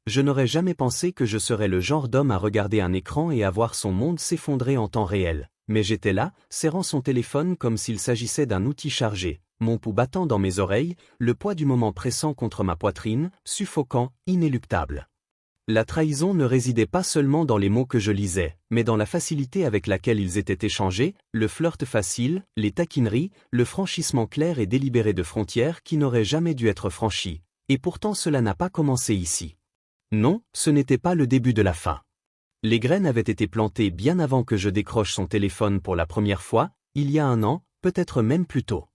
Je n'aurais jamais pensé que je serais le genre d'homme à regarder un écran et à voir son monde s'effondrer en temps réel. Mais j'étais là, serrant son téléphone comme s'il s'agissait d'un outil chargé, mon pouls battant dans mes oreilles, le poids du moment pressant contre ma poitrine, suffocant, inéluctable. La trahison ne résidait pas seulement dans les mots que je lisais, mais dans la facilité avec laquelle ils étaient échangés, le flirt facile, les taquineries, le franchissement clair et délibéré de frontières qui n'auraient jamais dû être franchies. Et pourtant cela n'a pas commencé ici. Non, ce n'était pas le début de la fin. Les graines avaient été plantées bien avant que je décroche son téléphone pour la première fois, il y a un an, peut-être même plus tôt.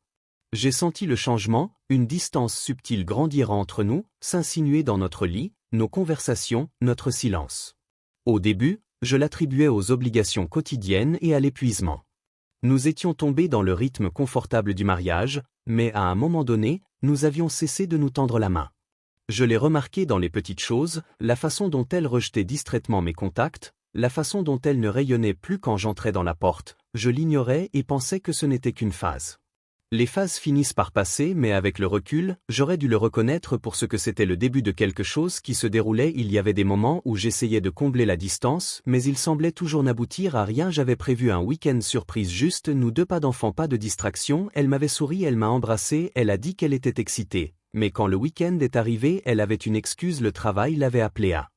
J'ai senti le changement, une distance subtile grandir entre nous, s'insinuer dans notre lit, nos conversations, notre silence. Au début, je l'attribuais aux obligations quotidiennes et à l'épuisement. Nous étions tombés dans le rythme confortable du mariage, mais à un moment donné, nous avions cessé de nous tendre la main. Je l'ai remarqué dans les petites choses, la façon dont elle rejetait distraitement mes contacts, la façon dont elle ne rayonnait plus quand j'entrais dans la porte, je l'ignorais et pensais que ce n'était qu'une phase. Les phases finissent par passer mais avec le recul, j'aurais dû le reconnaître pour ce que c'était le début de quelque chose qui se déroulait. Il y avait des moments où j'essayais de combler la distance, mais il semblait toujours n'aboutir à rien. J'avais prévu un week-end surprise juste nous deux, pas d'enfants, pas de distraction. Elle m'avait souri, elle m'a embrassé, elle a dit qu'elle était excitée. Mais quand le week-end est arrivé, elle avait une excuse, le travail l'avait appelée à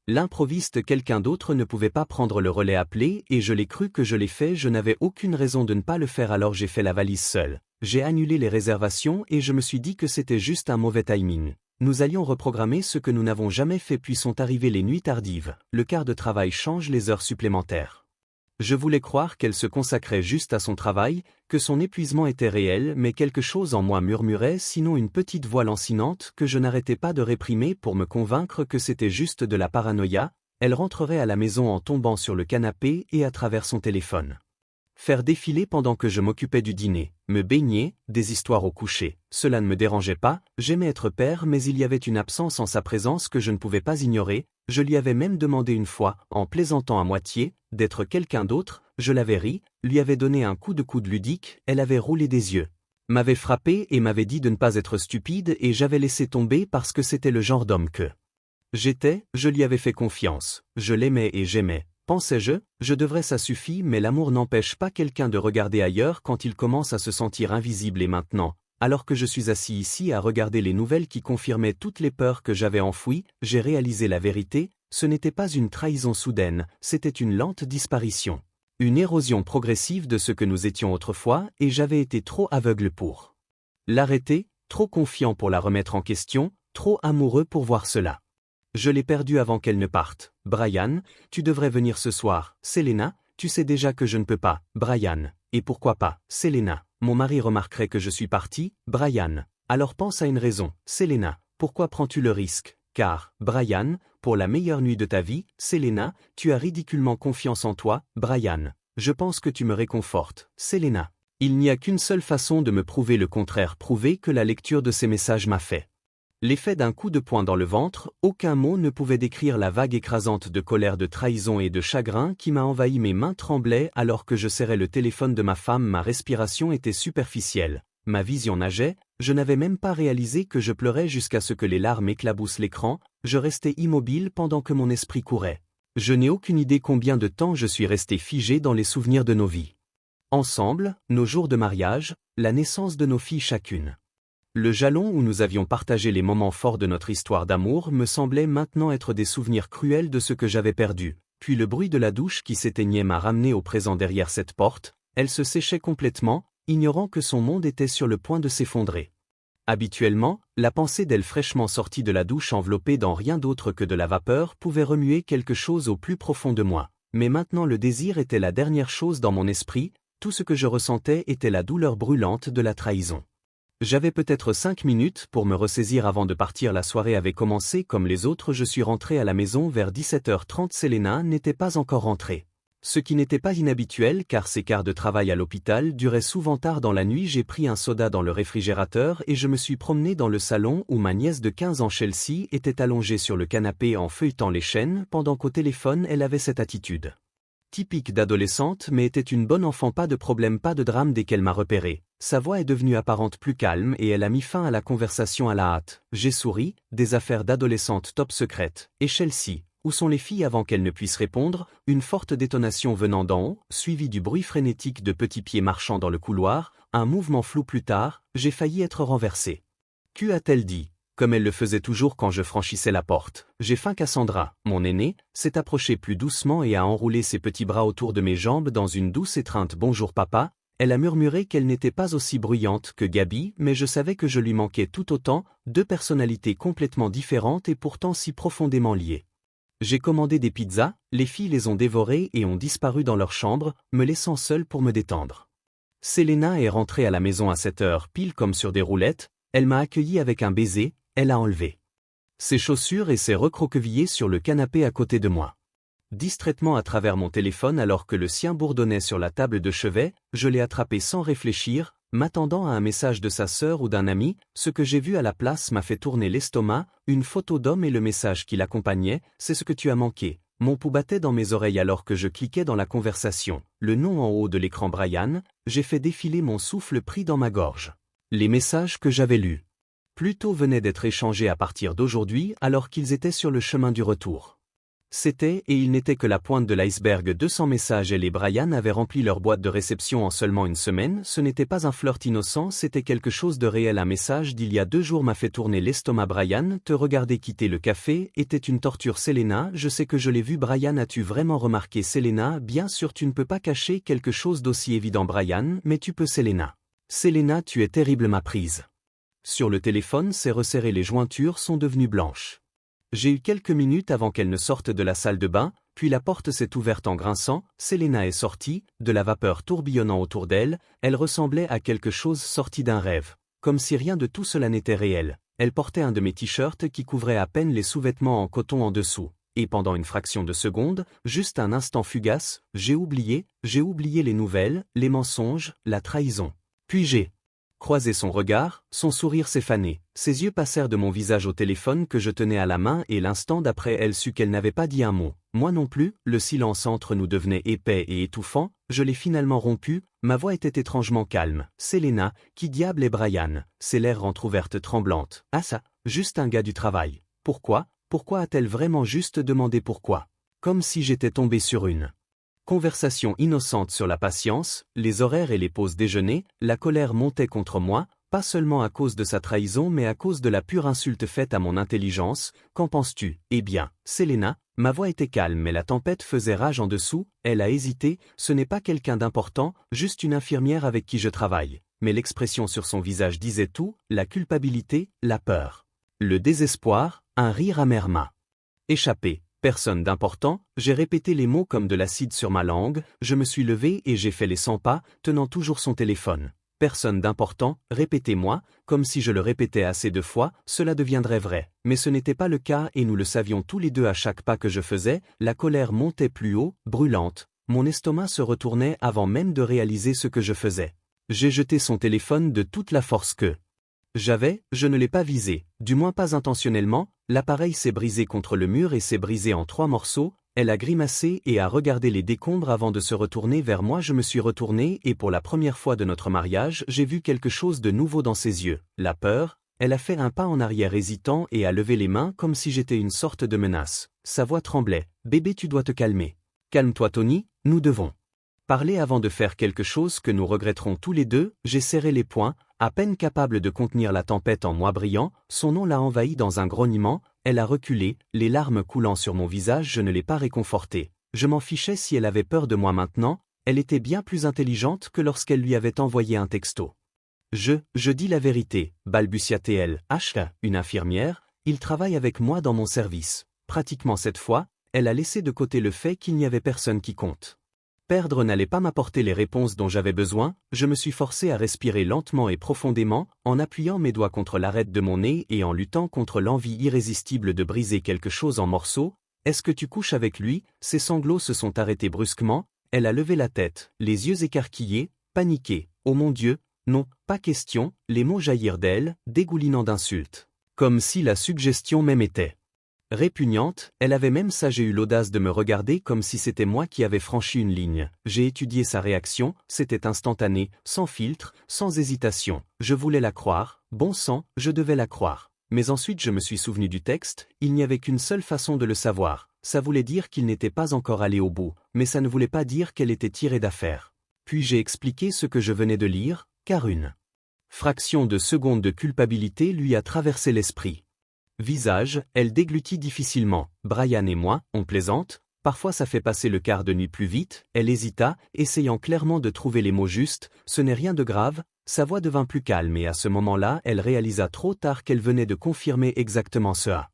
l'improviste, quelqu'un d'autre ne pouvait pas prendre le relais appelé et je l'ai cru que je l'ai fait, je n'avais aucune raison de ne pas le faire alors j'ai fait la valise seule. J'ai annulé les réservations et je me suis dit que c'était juste un mauvais timing. Nous allions reprogrammer ce que nous n'avons jamais fait puis sont arrivées les nuits tardives, le quart de travail change les heures supplémentaires. Je voulais croire qu'elle se consacrait juste à son travail, que son épuisement était réel mais quelque chose en moi murmurait, sinon une petite voix lancinante que je n'arrêtais pas de réprimer pour me convaincre que c'était juste de la paranoïa. Elle rentrerait à la maison en tombant sur le canapé et à travers son téléphone. Faire défiler pendant que je m'occupais du dîner, me baigner, des histoires au coucher, cela ne me dérangeait pas, j'aimais être père mais il y avait une absence en sa présence que je ne pouvais pas ignorer, je lui avais même demandé une fois, en plaisantant à moitié, d'être quelqu'un d'autre, je l'avais ri, lui avais donné un coup de coude ludique, elle avait roulé des yeux, m'avait frappé et m'avait dit de ne pas être stupide et j'avais laissé tomber parce que c'était le genre d'homme que j'étais, je lui avais fait confiance, je l'aimais et j'aimais. Pensais-je, je devrais ça suffit mais l'amour n'empêche pas quelqu'un de regarder ailleurs quand il commence à se sentir invisible et maintenant, alors que je suis assis ici à regarder les nouvelles qui confirmaient toutes les peurs que j'avais enfouies, j'ai réalisé la vérité, ce n'était pas une trahison soudaine, c'était une lente disparition. Une érosion progressive de ce que nous étions autrefois et j'avais été trop aveugle pour l'arrêter, trop confiant pour la remettre en question, trop amoureux pour voir cela. Je l'ai perdue avant qu'elle ne parte. Brian, tu devrais venir ce soir. Selena, tu sais déjà que je ne peux pas. Brian, et pourquoi pas, Selena, mon mari remarquerait que je suis parti. Brian, alors pense à une raison. Selena, pourquoi prends-tu le risque? Car, Brian, pour la meilleure nuit de ta vie, Selena, tu as ridiculement confiance en toi. Brian, je pense que tu me réconfortes. Selena, il n'y a qu'une seule façon de me prouver le contraire, prouver que la lecture de ces messages m'a fait l'effet d'un coup de poing dans le ventre, aucun mot ne pouvait décrire la vague écrasante de colère, de trahison et de chagrin qui m'a envahi. Mes mains tremblaient alors que je serrais le téléphone de ma femme, ma respiration était superficielle, ma vision nageait, je n'avais même pas réalisé que je pleurais jusqu'à ce que les larmes éclaboussent l'écran, je restais immobile pendant que mon esprit courait. Je n'ai aucune idée combien de temps je suis resté figé dans les souvenirs de nos vies. Ensemble, nos jours de mariage, la naissance de nos filles chacune. Le jalon où nous avions partagé les moments forts de notre histoire d'amour me semblait maintenant être des souvenirs cruels de ce que j'avais perdu, puis le bruit de la douche qui s'éteignait m'a ramené au présent derrière cette porte, elle se séchait complètement, ignorant que son monde était sur le point de s'effondrer. Habituellement, la pensée d'elle fraîchement sortie de la douche enveloppée dans rien d'autre que de la vapeur pouvait remuer quelque chose au plus profond de moi, mais maintenant le désir était la dernière chose dans mon esprit, tout ce que je ressentais était la douleur brûlante de la trahison. J'avais peut-être 5 minutes pour me ressaisir avant de partir. La soirée avait commencé comme les autres. Je suis rentré à la maison vers 17h30. Selena n'était pas encore rentrée. Ce qui n'était pas inhabituel car ses quarts de travail à l'hôpital duraient souvent tard dans la nuit. J'ai pris un soda dans le réfrigérateur et je me suis promené dans le salon où ma nièce de 15 ans Chelsea était allongée sur le canapé en feuilletant les chaînes pendant qu'au téléphone elle avait cette attitude Typique d'adolescente mais était une bonne enfant, pas de problème, pas de drame dès qu'elle m'a repéré. Sa voix est devenue apparente plus calme et elle a mis fin à la conversation à la hâte. J'ai souri, des affaires d'adolescente top secrète. Et Chelsea, où sont les filles avant qu'elle ne puisse répondre? Une forte détonation venant d'en haut, suivie du bruit frénétique de petits pieds marchant dans le couloir, un mouvement flou plus tard, j'ai failli être renversé. Que a-t-elle dit? Comme elle le faisait toujours quand je franchissais la porte. J'ai faim. Cassandra, mon aînée, s'est approchée plus doucement et a enroulé ses petits bras autour de mes jambes dans une douce étreinte. Bonjour papa. Elle a murmuré qu'elle n'était pas aussi bruyante que Gabi, mais je savais que je lui manquais tout autant, deux personnalités complètement différentes et pourtant si profondément liées. J'ai commandé des pizzas, les filles les ont dévorées et ont disparu dans leur chambre, me laissant seule pour me détendre. Selena est rentrée à la maison à 7 heures pile comme sur des roulettes, elle m'a accueilli avec un baiser, elle a enlevé ses chaussures et s'est recroquevillée sur le canapé à côté de moi. Distraitement à travers mon téléphone alors que le sien bourdonnait sur la table de chevet, je l'ai attrapé sans réfléchir, m'attendant à un message de sa sœur ou d'un ami. Ce que j'ai vu à la place m'a fait tourner l'estomac, une photo d'homme et le message qui l'accompagnait, c'est ce que tu as manqué. Mon pouls battait dans mes oreilles alors que je cliquais dans la conversation. Le nom en haut de l'écran Brian, j'ai fait défiler mon souffle pris dans ma gorge. Les messages que j'avais lus plus tôt venaient d'être échangés à partir d'aujourd'hui alors qu'ils étaient sur le chemin du retour. C'était, et il n'était que la pointe de l'iceberg. 200 messages. Elle et Brian avaient rempli leur boîte de réception en seulement une semaine. Ce n'était pas un flirt innocent, c'était quelque chose de réel. Un message d'il y a 2 jours m'a fait tourner l'estomac. Brian, te regarder quitter le café était une torture. Selena, je sais que je l'ai vu. Brian, as-tu vraiment remarqué? Selena, bien sûr tu ne peux pas cacher quelque chose d'aussi évident. Brian, mais tu peux. Selena. Selena, tu es terrible. Ma prise sur le téléphone s'est resserrée, les jointures sont devenues blanches. J'ai eu quelques minutes avant qu'elle ne sorte de la salle de bain, puis la porte s'est ouverte en grinçant, Selena est sortie, de la vapeur tourbillonnant autour d'elle, elle ressemblait à quelque chose sorti d'un rêve. Comme si rien de tout cela n'était réel. Elle portait un de mes t-shirts qui couvrait à peine les sous-vêtements en coton en dessous. Et pendant une fraction de seconde, juste un instant fugace, j'ai oublié les nouvelles, les mensonges, la trahison. Puis j'ai croisé son regard, son sourire s'est fané, ses yeux passèrent de mon visage au téléphone que je tenais à la main et l'instant d'après elle sut qu'elle n'avait pas dit un mot. Moi non plus, le silence entre nous devenait épais et étouffant, je l'ai finalement rompu, ma voix était étrangement calme. Selena, qui diable est Brian? Ses lèvres entr'ouvertes tremblantes. Ah ça, juste un gars du travail. Pourquoi a-t-elle vraiment juste demandé pourquoi? Comme si j'étais tombé sur une conversation innocente sur la patience, les horaires et les pauses déjeuner. La colère montait contre moi, pas seulement à cause de sa trahison mais à cause de la pure insulte faite à mon intelligence. Qu'en penses-tu? Eh bien, Selena, ma voix était calme mais la tempête faisait rage en dessous, elle a hésité, ce n'est pas quelqu'un d'important, juste une infirmière avec qui je travaille. Mais l'expression sur son visage disait tout, la culpabilité, la peur, le désespoir, un rire amer m'a échappé. Personne d'important, j'ai répété les mots comme de l'acide sur ma langue, je me suis levé et j'ai fait les 100 pas, tenant toujours son téléphone. Personne d'important, répétez-moi, comme si je le répétais assez de fois, cela deviendrait vrai. Mais ce n'était pas le cas et nous le savions tous les deux. À chaque pas que je faisais, la colère montait plus haut, brûlante. Mon estomac se retournait avant même de réaliser ce que je faisais. J'ai jeté son téléphone de toute la force que je ne l'ai pas visé, du moins pas intentionnellement. L'appareil s'est brisé contre le mur et s'est brisé en 3 morceaux, elle a grimacé et a regardé les décombres avant de se retourner vers moi. Je me suis retourné et pour la première fois de notre mariage, j'ai vu quelque chose de nouveau dans ses yeux, la peur. Elle a fait un pas en arrière hésitant et a levé les mains comme si j'étais une sorte de menace. Sa voix tremblait. Bébé, tu dois te calmer. Calme-toi Tony, nous devons parler avant de faire quelque chose que nous regretterons tous les deux. J'ai serré les poings, à peine capable de contenir la tempête en moi brillant, son nom l'a envahi dans un grognement, elle a reculé, les larmes coulant sur mon visage. Je ne l'ai pas réconfortée. Je m'en fichais si elle avait peur de moi maintenant, elle était bien plus intelligente que lorsqu'elle lui avait envoyé un texto. Je dis la vérité, balbutia-t-elle. H, une infirmière, il travaille avec moi dans mon service. Pratiquement cette fois, elle a laissé de côté le fait qu'il n'y avait personne qui compte. Perdre n'allait pas m'apporter les réponses dont j'avais besoin, je me suis forcé à respirer lentement et profondément, en appuyant mes doigts contre l'arête de mon nez et en luttant contre l'envie irrésistible de briser quelque chose en morceaux. Est-ce que tu couches avec lui? Ses sanglots se sont arrêtés brusquement, elle a levé la tête, les yeux écarquillés, paniquée. Oh mon Dieu, non, pas question, les mots jaillirent d'elle, dégoulinant d'insultes. Comme si la suggestion même était Répugnante, elle avait même eu l'audace de me regarder comme si c'était moi qui avais franchi une ligne. J'ai étudié sa réaction, c'était instantané, sans filtre, sans hésitation. Je voulais la croire, bon sang, je devais la croire. Mais ensuite je me suis souvenu du texte, il n'y avait qu'une seule façon de le savoir. Ça voulait dire qu'il n'était pas encore allé au bout, mais ça ne voulait pas dire qu'elle était tirée d'affaire. Puis j'ai expliqué ce que je venais de lire, car une fraction de seconde de culpabilité lui a traversé l'esprit. Visage, elle déglutit difficilement. Brian et moi, on plaisante, parfois ça fait passer le quart de nuit plus vite, elle hésita, essayant clairement de trouver les mots justes, ce n'est rien de grave, sa voix devint plus calme et à ce moment-là elle réalisa trop tard qu'elle venait de confirmer exactement ce à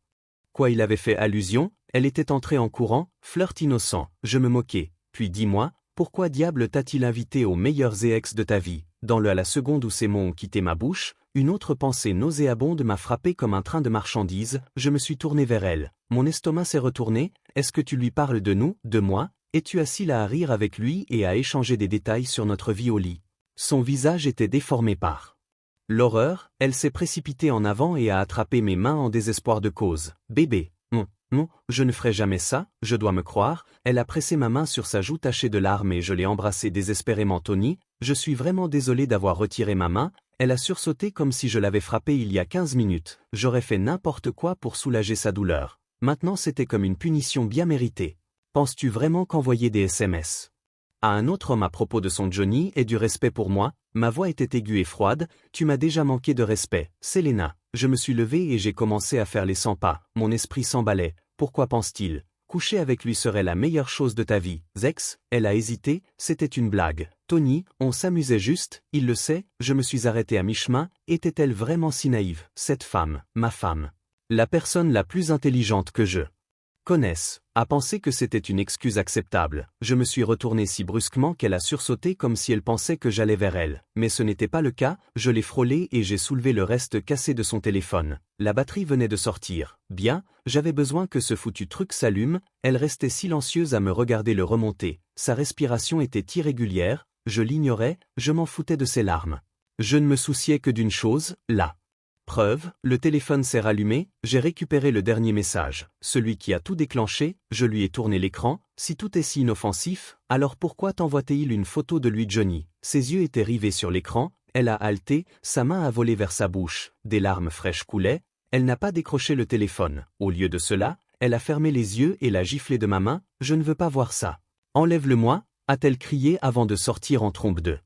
quoi il avait fait allusion, elle était entrée en courant, flirt innocent, je me moquais, puis dis-moi, pourquoi diable t'a-t-il invité aux meilleurs ex de ta vie? Dans le à la seconde où ces mots ont quitté ma bouche, une autre pensée nauséabonde m'a frappé comme un train de marchandises, je me suis tourné vers elle. Mon estomac s'est retourné, est-ce que tu lui parles de nous, de moi? Es-tu assis là à rire avec lui et à échanger des détails sur notre vie au lit? Son visage était déformé par l'horreur, elle s'est précipitée en avant et a attrapé mes mains en désespoir de cause. Bébé, non, je ne ferai jamais ça, je dois me croire, elle a pressé ma main sur sa joue tachée de larmes et je l'ai embrassée désespérément. Tony, je suis vraiment désolé d'avoir retiré ma main, elle a sursauté comme si je l'avais frappée il y a 15 minutes, j'aurais fait n'importe quoi pour soulager sa douleur. Maintenant c'était comme une punition bien méritée. Penses-tu vraiment qu'envoyer des SMS à un autre homme à propos de son Johnny est du respect pour moi? Ma voix était aiguë et froide, tu m'as déjà manqué de respect, Selena. Je me suis levé et j'ai commencé à faire les 100 pas, mon esprit s'emballait. Pourquoi pense-t-il? Coucher avec lui serait la meilleure chose de ta vie. Zex, elle a hésité, c'était une blague. Tony, on s'amusait juste, il le sait, je me suis arrêté à mi-chemin, était-elle vraiment si naïve? Cette femme, ma femme, la personne la plus intelligente que je connaisse, a pensé que c'était une excuse acceptable. Je me suis retourné si brusquement qu'elle a sursauté comme si elle pensait que j'allais vers elle. Mais ce n'était pas le cas, je l'ai frôlé et j'ai soulevé le reste cassé de son téléphone. La batterie venait de sortir. Bien, j'avais besoin que ce foutu truc s'allume, elle restait silencieuse à me regarder le remonter. Sa respiration était irrégulière, je l'ignorais, je m'en foutais de ses larmes. Je ne me souciais que d'une chose, là. Preuve, le téléphone s'est rallumé, j'ai récupéré le dernier message. Celui qui a tout déclenché, je lui ai tourné l'écran. Si tout est si inoffensif, alors pourquoi t'envoie-t-il une photo de lui Johnny? Ses yeux étaient rivés sur l'écran, elle a halté, sa main a volé vers sa bouche, des larmes fraîches coulaient, elle n'a pas décroché le téléphone. Au lieu de cela, elle a fermé les yeux et l'a giflé de ma main, je ne veux pas voir ça. Enlève-le-moi, a-t-elle crié avant de sortir en trompe de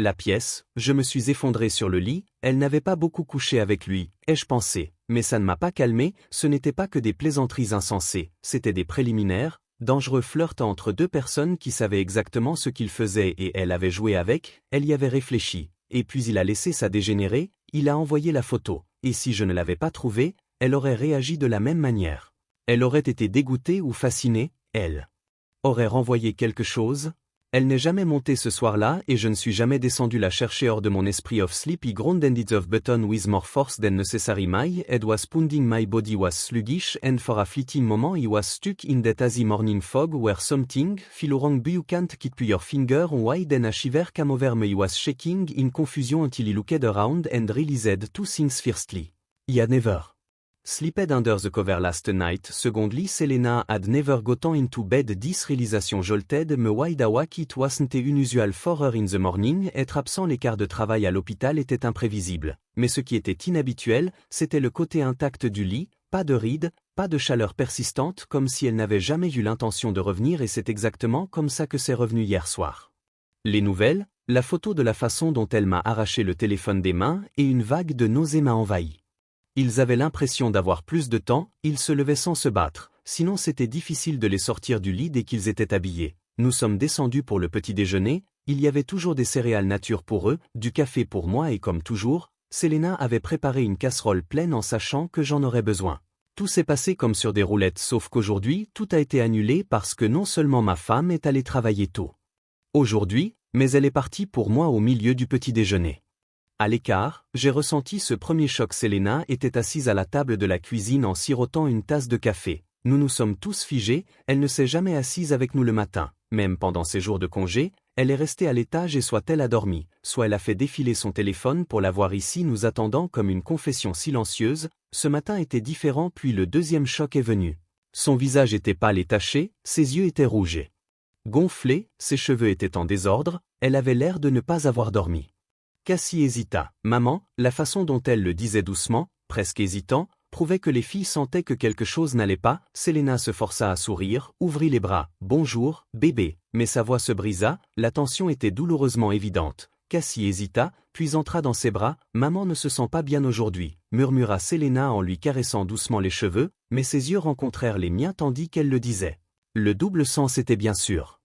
la pièce, je me suis effondré sur le lit, elle n'avait pas beaucoup couché avec lui, ai-je pensé, mais ça ne m'a pas calmé, ce n'était pas que des plaisanteries insensées, c'était des préliminaires, dangereux flirts entre deux personnes qui savaient exactement ce qu'ils faisaient et elle avait joué avec, elle y avait réfléchi, et puis il a laissé ça dégénérer, il a envoyé la photo, et si je ne l'avais pas trouvée, elle aurait réagi de la même manière. Elle aurait été dégoûtée ou fascinée, elle aurait renvoyé quelque chose. Elle n'est jamais montée ce soir-là et je ne suis jamais descendu la chercher hors de mon esprit of sleep. I grounded of button with more force than necessary. My head was pounding, my body was sluggish and for a fleeting moment I was stuck in that hazy morning fog where something feel wrong but you can't keep your finger on why then a shiver came over me. I was shaking in confusion until I looked around and realized two things firstly. I had never sleeped under the cover last night. Secondly, Selena had never gotten into bed. This realization jolted me wide awake. It wasn't unusual for her in the morning. Être absent les quarts de travail à l'hôpital était imprévisible. Mais ce qui était inhabituel, c'était le côté intact du lit, pas de rides, pas de chaleur persistante comme si elle n'avait jamais eu l'intention de revenir et c'est exactement comme ça que c'est revenu hier soir. Les nouvelles, la photo de la façon dont elle m'a arraché le téléphone des mains et une vague de nausée m'a envahi. Ils avaient l'impression d'avoir plus de temps, ils se levaient sans se battre, sinon c'était difficile de les sortir du lit dès qu'ils étaient habillés. Nous sommes descendus pour le petit déjeuner, il y avait toujours des céréales nature pour eux, du café pour moi et comme toujours, Selena avait préparé une casserole pleine en sachant que j'en aurais besoin. Tout s'est passé comme sur des roulettes sauf qu'aujourd'hui tout a été annulé parce que non seulement ma femme est allée travailler tôt aujourd'hui, mais elle est partie pour moi au milieu du petit déjeuner. À l'écart, j'ai ressenti ce premier choc. Selena était assise à la table de la cuisine en sirotant une tasse de café. Nous nous sommes tous figés, elle ne s'est jamais assise avec nous le matin. Même pendant ses jours de congé, Elle est restée à l'étage et soit elle a dormi, soit elle a fait défiler son téléphone pour la voir ici nous attendant comme une confession silencieuse. Ce matin était différent puis le deuxième choc est venu. Son visage était pâle et taché, ses yeux étaient rouges. Gonflés, ses cheveux étaient en désordre, elle avait l'air de ne pas avoir dormi. Cassie hésita. Maman, la façon dont elle le disait doucement, presque hésitant, prouvait que les filles sentaient que quelque chose n'allait pas. Selena se força à sourire, ouvrit les bras. Bonjour, bébé. Mais sa voix se brisa, la tension était douloureusement évidente. Cassie hésita, puis entra dans ses bras. Maman ne se sent pas bien aujourd'hui, murmura Selena en lui caressant doucement les cheveux, mais ses yeux rencontrèrent les miens tandis qu'elle le disait. Le double sens était bien sûr.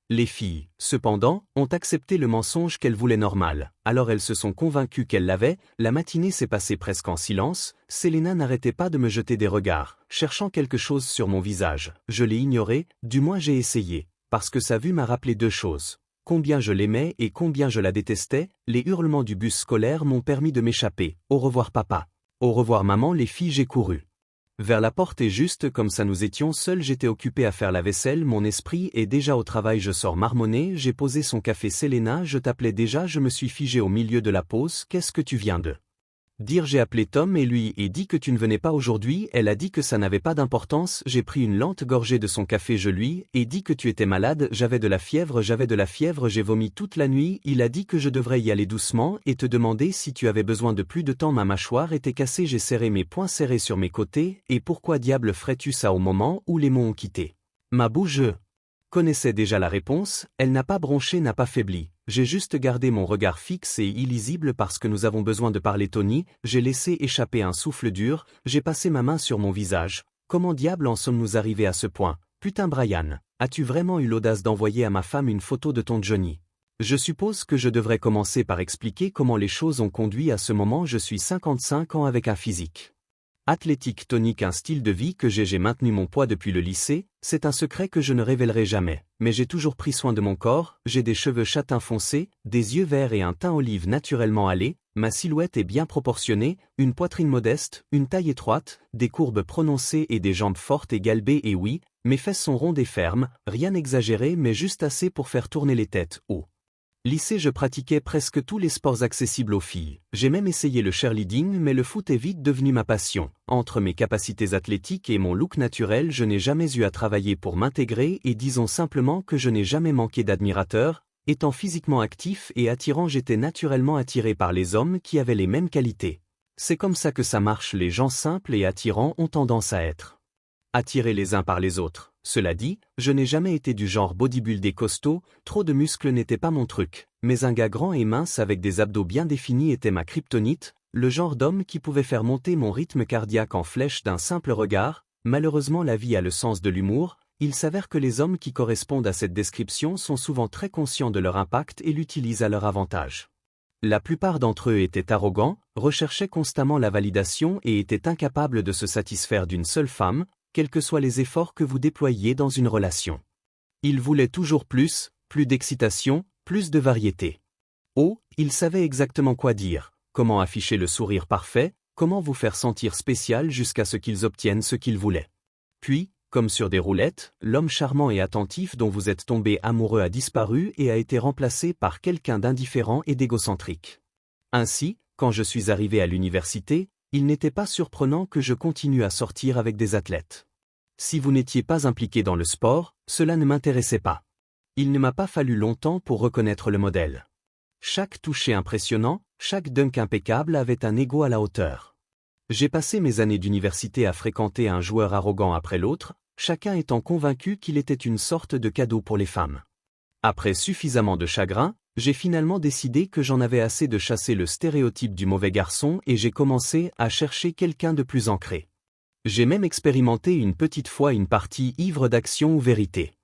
Les filles, cependant, ont accepté le mensonge qu'elles voulaient normal, alors elles se sont convaincues qu'elles l'avaient. La matinée s'est passée presque en silence. Selena n'arrêtait pas de me jeter des regards, cherchant quelque chose sur mon visage. Je l'ai ignoré, du moins j'ai essayé, parce que sa vue m'a rappelé deux choses. Combien je l'aimais et combien je la détestais. Les hurlements du bus scolaire m'ont permis de m'échapper. Au revoir papa. Au revoir maman. Les filles, j'ai couru vers la porte et juste comme ça nous étions seuls, j'étais occupé à faire la vaisselle, mon esprit est déjà au travail. Je sors marmonné, j'ai posé son café. Selena, je t'appelais déjà. Je me suis figé au milieu de la pause. Qu'est-ce que tu viens de dire? J'ai appelé Tom et lui ai dit que tu ne venais pas aujourd'hui. Elle a dit que ça n'avait pas d'importance. J'ai pris une lente gorgée de son café. Je lui ai dit que tu étais malade. J'avais de la fièvre. J'ai vomi toute la nuit. Il a dit que je devrais y aller doucement et te demander si tu avais besoin de plus de temps. Ma mâchoire était cassée. J'ai serré mes poings serrés sur mes côtés. Et pourquoi diable ferais-tu ça au moment où les mots ont quitté ma bouche? Je connaissais déjà la réponse. Elle n'a pas bronché, n'a pas faibli. J'ai juste gardé mon regard fixe et illisible parce que nous avons besoin de parler. Tony, j'ai laissé échapper un souffle dur, j'ai passé ma main sur mon visage. Comment diable en sommes-nous arrivés à ce point? Putain Brian, as-tu vraiment eu l'audace d'envoyer à ma femme une photo de ton Johnny? Je suppose que je devrais commencer par expliquer comment les choses ont conduit à ce moment. Je suis 55 ans avec un physique athlétique tonique, un style de vie que j'ai maintenu mon poids depuis le lycée. C'est un secret que je ne révélerai jamais, mais j'ai toujours pris soin de mon corps. J'ai des cheveux châtain foncé, des yeux verts et un teint olive naturellement hâlé. Ma silhouette est bien proportionnée, une poitrine modeste, une taille étroite, des courbes prononcées et des jambes fortes et galbées. Et oui, mes fesses sont rondes et fermes, rien n'exagéré mais juste assez pour faire tourner les têtes. Au lycée, je pratiquais presque tous les sports accessibles aux filles. J'ai même essayé le cheerleading, mais le foot est vite devenu ma passion. Entre mes capacités athlétiques et mon look naturel, je n'ai jamais eu à travailler pour m'intégrer et disons simplement que je n'ai jamais manqué d'admirateurs. Étant physiquement actif et attirant, j'étais naturellement attiré par les hommes qui avaient les mêmes qualités. C'est comme ça que ça marche. Les gens simples et attirants ont tendance à être attirés les uns par les autres. Cela dit, je n'ai jamais été du genre bodybuildé costaud, trop de muscles n'était pas mon truc, mais un gars grand et mince avec des abdos bien définis était ma kryptonite, le genre d'homme qui pouvait faire monter mon rythme cardiaque en flèche d'un simple regard. Malheureusement, la vie a le sens de l'humour. Il s'avère que les hommes qui correspondent à cette description sont souvent très conscients de leur impact et l'utilisent à leur avantage. La plupart d'entre eux étaient arrogants, recherchaient constamment la validation et étaient incapables de se satisfaire d'une seule femme, quels que soient les efforts que vous déployiez dans une relation. Ils voulaient toujours plus d'excitation, plus de variété. Oh, ils savaient exactement quoi dire, comment afficher le sourire parfait, comment vous faire sentir spécial jusqu'à ce qu'ils obtiennent ce qu'ils voulaient. Puis, comme sur des roulettes, l'homme charmant et attentif dont vous êtes tombé amoureux a disparu et a été remplacé par quelqu'un d'indifférent et d'égocentrique. Ainsi, quand je suis arrivé à l'université, il n'était pas surprenant que je continue à sortir avec des athlètes. Si vous n'étiez pas impliqué dans le sport, cela ne m'intéressait pas. Il ne m'a pas fallu longtemps pour reconnaître le modèle. Chaque toucher impressionnant, chaque dunk impeccable avait un ego à la hauteur. J'ai passé mes années d'université à fréquenter un joueur arrogant après l'autre, chacun étant convaincu qu'il était une sorte de cadeau pour les femmes. Après suffisamment de chagrin, j'ai finalement décidé que j'en avais assez de chasser le stéréotype du mauvais garçon et j'ai commencé à chercher quelqu'un de plus ancré. J'ai même expérimenté une petite fois une partie ivre d'action ou vérité.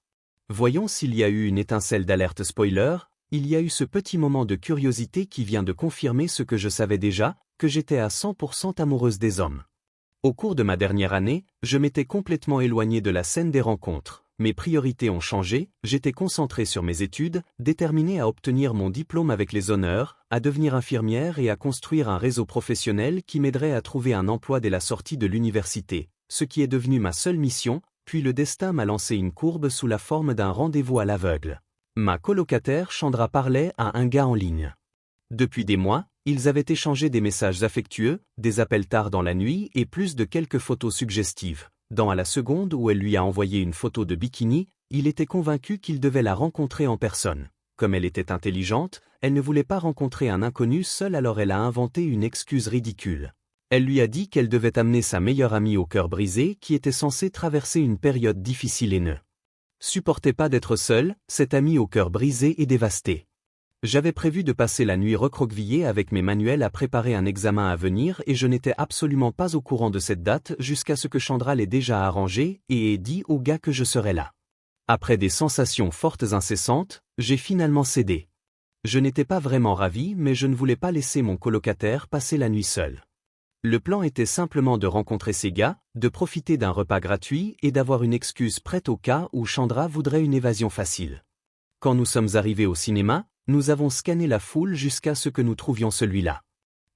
Voyons s'il y a eu une étincelle d'alerte spoiler. Il y a eu ce petit moment de curiosité qui vient de confirmer ce que je savais déjà, que j'étais à 100% amoureuse des hommes. Au cours de ma dernière année, je m'étais complètement éloigné de la scène des rencontres. Mes priorités ont changé, j'étais concentré sur mes études, déterminé à obtenir mon diplôme avec les honneurs, à devenir infirmière et à construire un réseau professionnel qui m'aiderait à trouver un emploi dès la sortie de l'université, ce qui est devenu ma seule mission, puis le destin m'a lancé une courbe sous la forme d'un rendez-vous à l'aveugle. Ma colocataire Chandra parlait à un gars en ligne. Depuis des mois, ils avaient échangé des messages affectueux, des appels tard dans la nuit et plus de quelques photos suggestives. À la seconde où elle lui a envoyé une photo de bikini, il était convaincu qu'il devait la rencontrer en personne. Comme elle était intelligente, elle ne voulait pas rencontrer un inconnu seul, alors elle a inventé une excuse ridicule. Elle lui a dit qu'elle devait amener sa meilleure amie au cœur brisé qui était censée traverser une période difficile et ne supportait pas d'être seule, cette amie au cœur brisé et dévastée. J'avais prévu de passer la nuit recroquevillée avec mes manuels à préparer un examen à venir et je n'étais absolument pas au courant de cette date jusqu'à ce que Chandra l'ait déjà arrangé et ait dit au gars que je serais là. Après des sensations fortes incessantes, j'ai finalement cédé. Je n'étais pas vraiment ravi, mais je ne voulais pas laisser mon colocataire passer la nuit seul. Le plan était simplement de rencontrer ces gars, de profiter d'un repas gratuit et d'avoir une excuse prête au cas où Chandra voudrait une évasion facile. Quand nous sommes arrivés au cinéma, nous avons scanné la foule jusqu'à ce que nous trouvions celui-là.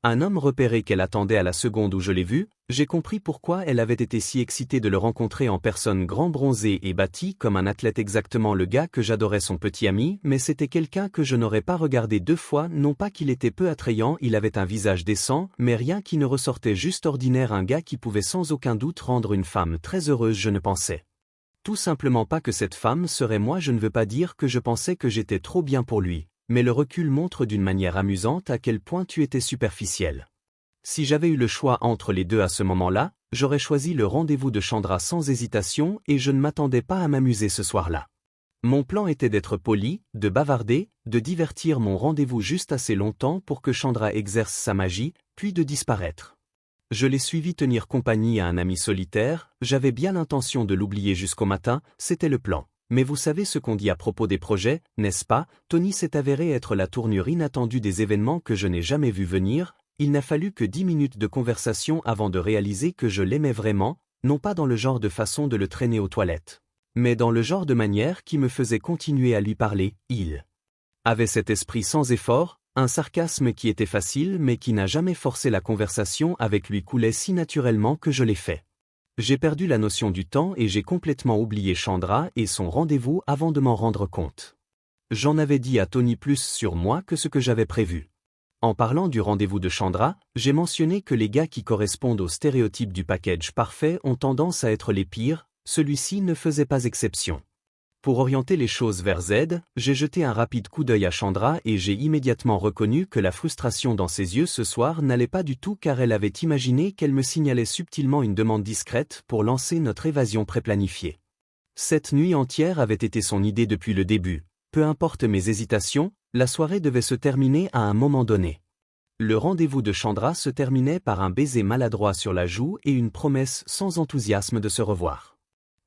Un homme repéré qu'elle attendait à la seconde où je l'ai vu, j'ai compris pourquoi elle avait été si excitée de le rencontrer en personne, grand bronzé et bâti comme un athlète, exactement le gars que j'adorais, son petit ami, mais c'était quelqu'un que je n'aurais pas regardé deux fois, non pas qu'il était peu attrayant, il avait un visage décent, mais rien qui ne ressortait, juste ordinaire, un gars qui pouvait sans aucun doute rendre une femme très heureuse. Je ne pensais tout simplement pas que cette femme serait moi. Je ne veux pas dire que je pensais que j'étais trop bien pour lui, mais le recul montre d'une manière amusante à quel point tu étais superficiel. Si j'avais eu le choix entre les deux à ce moment-là, j'aurais choisi le rendez-vous de Chandra sans hésitation et je ne m'attendais pas à m'amuser ce soir-là. Mon plan était d'être poli, de bavarder, de divertir mon rendez-vous juste assez longtemps pour que Chandra exerce sa magie, puis de disparaître. Je l'ai suivi tenir compagnie à un ami solitaire, j'avais bien l'intention de l'oublier jusqu'au matin, c'était le plan. Mais vous savez ce qu'on dit à propos des projets, n'est-ce pas? Tony s'est avéré être la tournure inattendue des événements que je n'ai jamais vu venir. Il n'a fallu que 10 minutes de conversation avant de réaliser que je l'aimais vraiment, non pas dans le genre de façon de le traîner aux toilettes, mais dans le genre de manière qui me faisait continuer à lui parler. Il avait cet esprit sans effort, un sarcasme qui était facile mais qui n'a jamais forcé la conversation avec lui, coulait si naturellement que je l'ai fait. J'ai perdu la notion du temps et j'ai complètement oublié Chandra et son rendez-vous avant de m'en rendre compte. J'en avais dit à Tony plus sur moi que ce que j'avais prévu. En parlant du rendez-vous de Chandra, j'ai mentionné que les gars qui correspondent au stéréotype du package parfait ont tendance à être les pires, celui-ci ne faisait pas exception. Pour orienter les choses vers Z, j'ai jeté un rapide coup d'œil à Chandra et j'ai immédiatement reconnu que la frustration dans ses yeux ce soir n'allait pas du tout, car elle avait imaginé qu'elle me signalait subtilement une demande discrète pour lancer notre évasion préplanifiée. Cette nuit entière avait été son idée depuis le début. Peu importe mes hésitations, la soirée devait se terminer à un moment donné. Le rendez-vous de Chandra se terminait par un baiser maladroit sur la joue et une promesse sans enthousiasme de se revoir.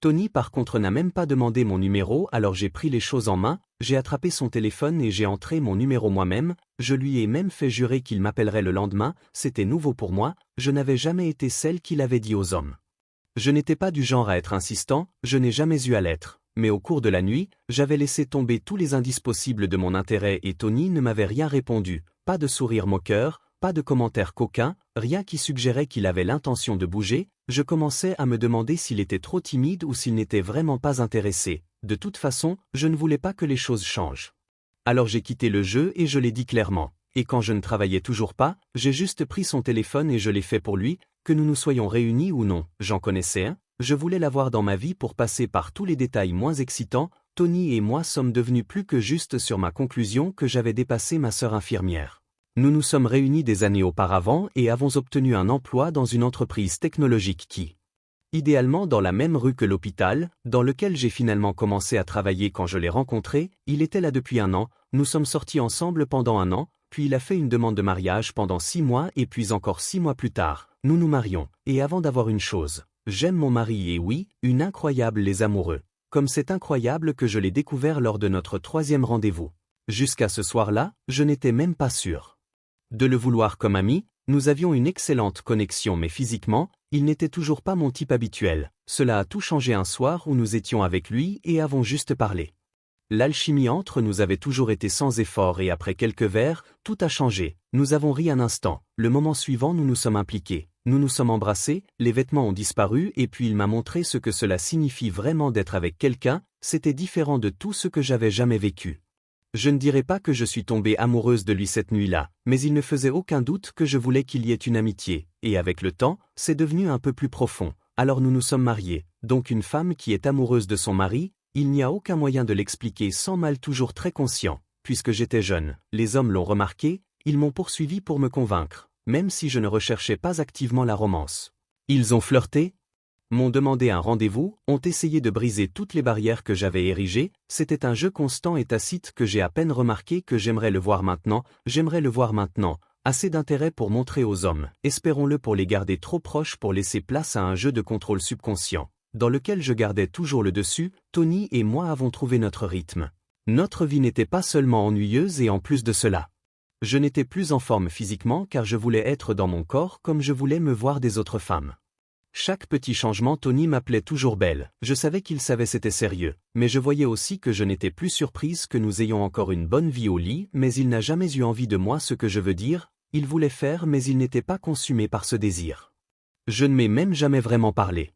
Tony par contre n'a même pas demandé mon numéro, alors j'ai pris les choses en main, j'ai attrapé son téléphone et j'ai entré mon numéro moi-même, je lui ai même fait jurer qu'il m'appellerait le lendemain, c'était nouveau pour moi, je n'avais jamais été celle qui l'avait dit aux hommes. Je n'étais pas du genre à être insistant, je n'ai jamais eu à l'être, mais au cours de la nuit, j'avais laissé tomber tous les indices possibles de mon intérêt et Tony ne m'avait rien répondu, pas de sourire moqueur, pas de commentaire coquin, rien qui suggérait qu'il avait l'intention de bouger. Je commençais à me demander s'il était trop timide ou s'il n'était vraiment pas intéressé. De toute façon, je ne voulais pas que les choses changent. Alors j'ai quitté le jeu et je l'ai dit clairement. Et quand je ne travaillais toujours pas, j'ai juste pris son téléphone et je l'ai fait pour lui, que nous nous soyons réunis ou non. J'en connaissais un, je voulais l'avoir dans ma vie pour passer par tous les détails moins excitants. Tony et moi sommes devenus plus que justes sur ma conclusion que j'avais dépassé ma sœur infirmière. Nous nous sommes réunis des années auparavant et avons obtenu un emploi dans une entreprise technologique qui, idéalement dans la même rue que l'hôpital, dans lequel j'ai finalement commencé à travailler quand je l'ai rencontré. Il était là depuis 1 an, nous sommes sortis ensemble pendant 1 an, puis il a fait une demande de mariage pendant 6 mois et puis encore 6 mois plus tard, nous nous marions. Et avant d'avoir une chose, j'aime mon mari et oui, une incroyable les amoureux. Comme c'est incroyable que je l'ai découvert lors de notre 3e rendez-vous. Jusqu'à ce soir-là, je n'étais même pas sûr de le vouloir comme ami. Nous avions une excellente connexion mais physiquement, il n'était toujours pas mon type habituel. Cela a tout changé un soir où nous étions avec lui et avons juste parlé. L'alchimie entre nous avait toujours été sans effort et après quelques verres, tout a changé. Nous avons ri un instant. Le moment suivant, nous nous sommes impliqués. Nous nous sommes embrassés, les vêtements ont disparu et puis il m'a montré ce que cela signifie vraiment d'être avec quelqu'un. c'était différent de tout ce que j'avais jamais vécu. Je ne dirais pas que je suis tombée amoureuse de lui cette nuit-là, mais il ne faisait aucun doute que je voulais qu'il y ait une amitié, et avec le temps, c'est devenu un peu plus profond. Alors nous nous sommes mariés, donc une femme qui est amoureuse de son mari, il n'y a aucun moyen de l'expliquer sans mal toujours très conscient, puisque j'étais jeune, les hommes l'ont remarqué, ils m'ont poursuivi pour me convaincre, même si je ne recherchais pas activement la romance. Ils ont flirté, m'ont demandé un rendez-vous, ont essayé de briser toutes les barrières que j'avais érigées, c'était un jeu constant et tacite que j'ai à peine remarqué que j'aimerais le voir maintenant, assez d'intérêt pour montrer aux hommes, espérons-le pour les garder trop proches pour laisser place à un jeu de contrôle subconscient, dans lequel je gardais toujours le dessus, Tony et moi avons trouvé notre rythme. Notre vie n'était pas seulement ennuyeuse et en plus de cela. Je n'étais plus en forme physiquement car je voulais être dans mon corps comme je voulais me voir des autres femmes. Chaque petit changement Tony m'appelait toujours belle, je savais qu'il savait c'était sérieux, mais je voyais aussi que je n'étais plus surprise que nous ayons encore une bonne vie au lit mais il n'a jamais eu envie de moi ce que je veux dire, il voulait faire mais il n'était pas consumé par ce désir. Je ne m'ai même jamais vraiment parlé.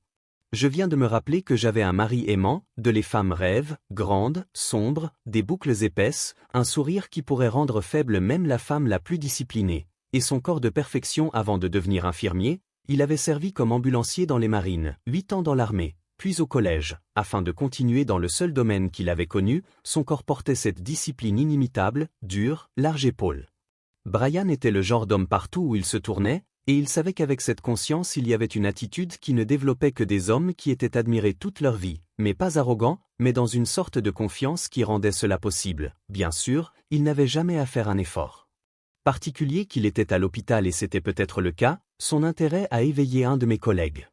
Je viens de me rappeler que j'avais un mari aimant, de les femmes rêves, grandes, sombres, des boucles épaisses, un sourire qui pourrait rendre faible même la femme la plus disciplinée, et son corps de perfection avant de devenir infirmier. Il avait servi comme ambulancier dans les marines, 8 ans dans l'armée, puis au collège, afin de continuer dans le seul domaine qu'il avait connu, son corps portait cette discipline inimitable, dure, large épaule. Brian était le genre d'homme partout où il se tournait, et il savait qu'avec cette conscience il y avait une attitude qui ne développait que des hommes qui étaient admirés toute leur vie, mais pas arrogants, mais dans une sorte de confiance qui rendait cela possible. Bien sûr, il n'avait jamais à faire un effort particulier qu'il était à l'hôpital et c'était peut-être le cas, son intérêt a éveillé un de mes collègues.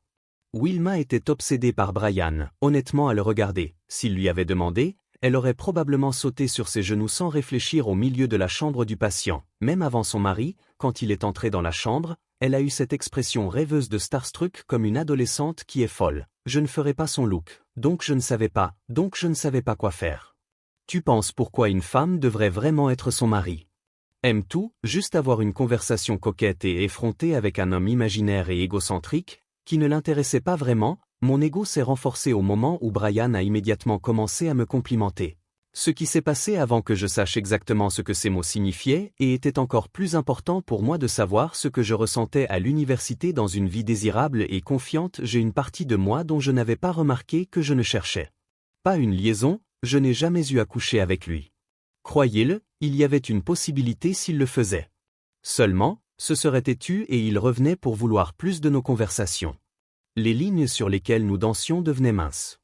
Wilma était obsédée par Brian, honnêtement à le regarder, s'il lui avait demandé, elle aurait probablement sauté sur ses genoux sans réfléchir au milieu de la chambre du patient, même avant son mari, quand il est entré dans la chambre, elle a eu cette expression rêveuse de starstruck comme une adolescente qui est folle, je ne ferai pas son look, donc je ne savais pas quoi faire. Tu penses pourquoi une femme devrait vraiment être son mari? Aime tout, juste avoir une conversation coquette et effrontée avec un homme imaginaire et égocentrique, qui ne l'intéressait pas vraiment, mon ego s'est renforcé au moment où Brian a immédiatement commencé à me complimenter. Ce qui s'est passé avant que je sache exactement ce que ces mots signifiaient et était encore plus important pour moi de savoir ce que je ressentais à l'université dans une vie désirable et confiante, j'ai une partie de moi dont je n'avais pas remarqué que je ne cherchais pas une liaison, je n'ai jamais eu à coucher avec lui. Croyez-le, il y avait une possibilité s'il le faisait. Seulement, ce serait têtu et il revenait pour vouloir plus de nos conversations. Les lignes sur lesquelles nous dansions devenaient minces.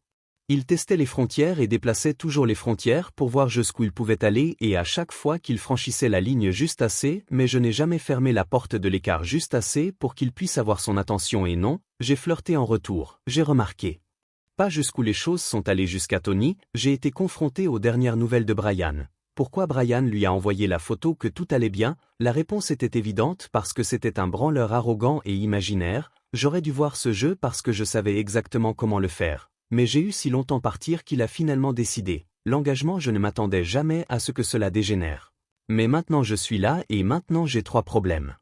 Il testait les frontières et déplaçait toujours les frontières pour voir jusqu'où il pouvait aller et à chaque fois qu'il franchissait la ligne juste assez, mais je n'ai jamais fermé la porte de l'écart juste assez pour qu'il puisse avoir son attention et non, j'ai flirté en retour, j'ai remarqué. Pas jusqu'où les choses sont allées jusqu'à Tony, j'ai été confronté aux dernières nouvelles de Brian. Pourquoi Brian lui a envoyé la photo que tout allait bien? La réponse était évidente parce que c'était un branleur arrogant et imaginaire, j'aurais dû voir ce jeu parce que je savais exactement comment le faire. Mais j'ai eu si longtemps partir qu'il a finalement décidé. L'engagement je ne m'attendais jamais à ce que cela dégénère. Mais maintenant je suis là et maintenant j'ai 3 problèmes.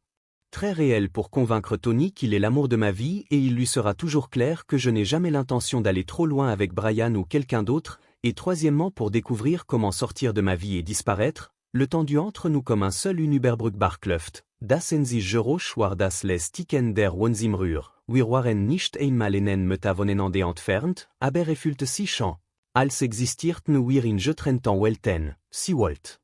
Très réel pour convaincre Tony qu'il est l'amour de ma vie et il lui sera toujours clair que je n'ai jamais l'intention d'aller trop loin avec Brian ou quelqu'un d'autre, et troisièmement pour découvrir comment sortir de ma vie et disparaître, le tendu entre nous comme un seul Unüberbrückbar-Kluft, das en sich Geräusch war das les Ticken der Wohnzimmer, wir waren nicht einmal Meter voneinander entfernt, aber fühlte sich an, als existierten wir in getrennten Welten, sie wollt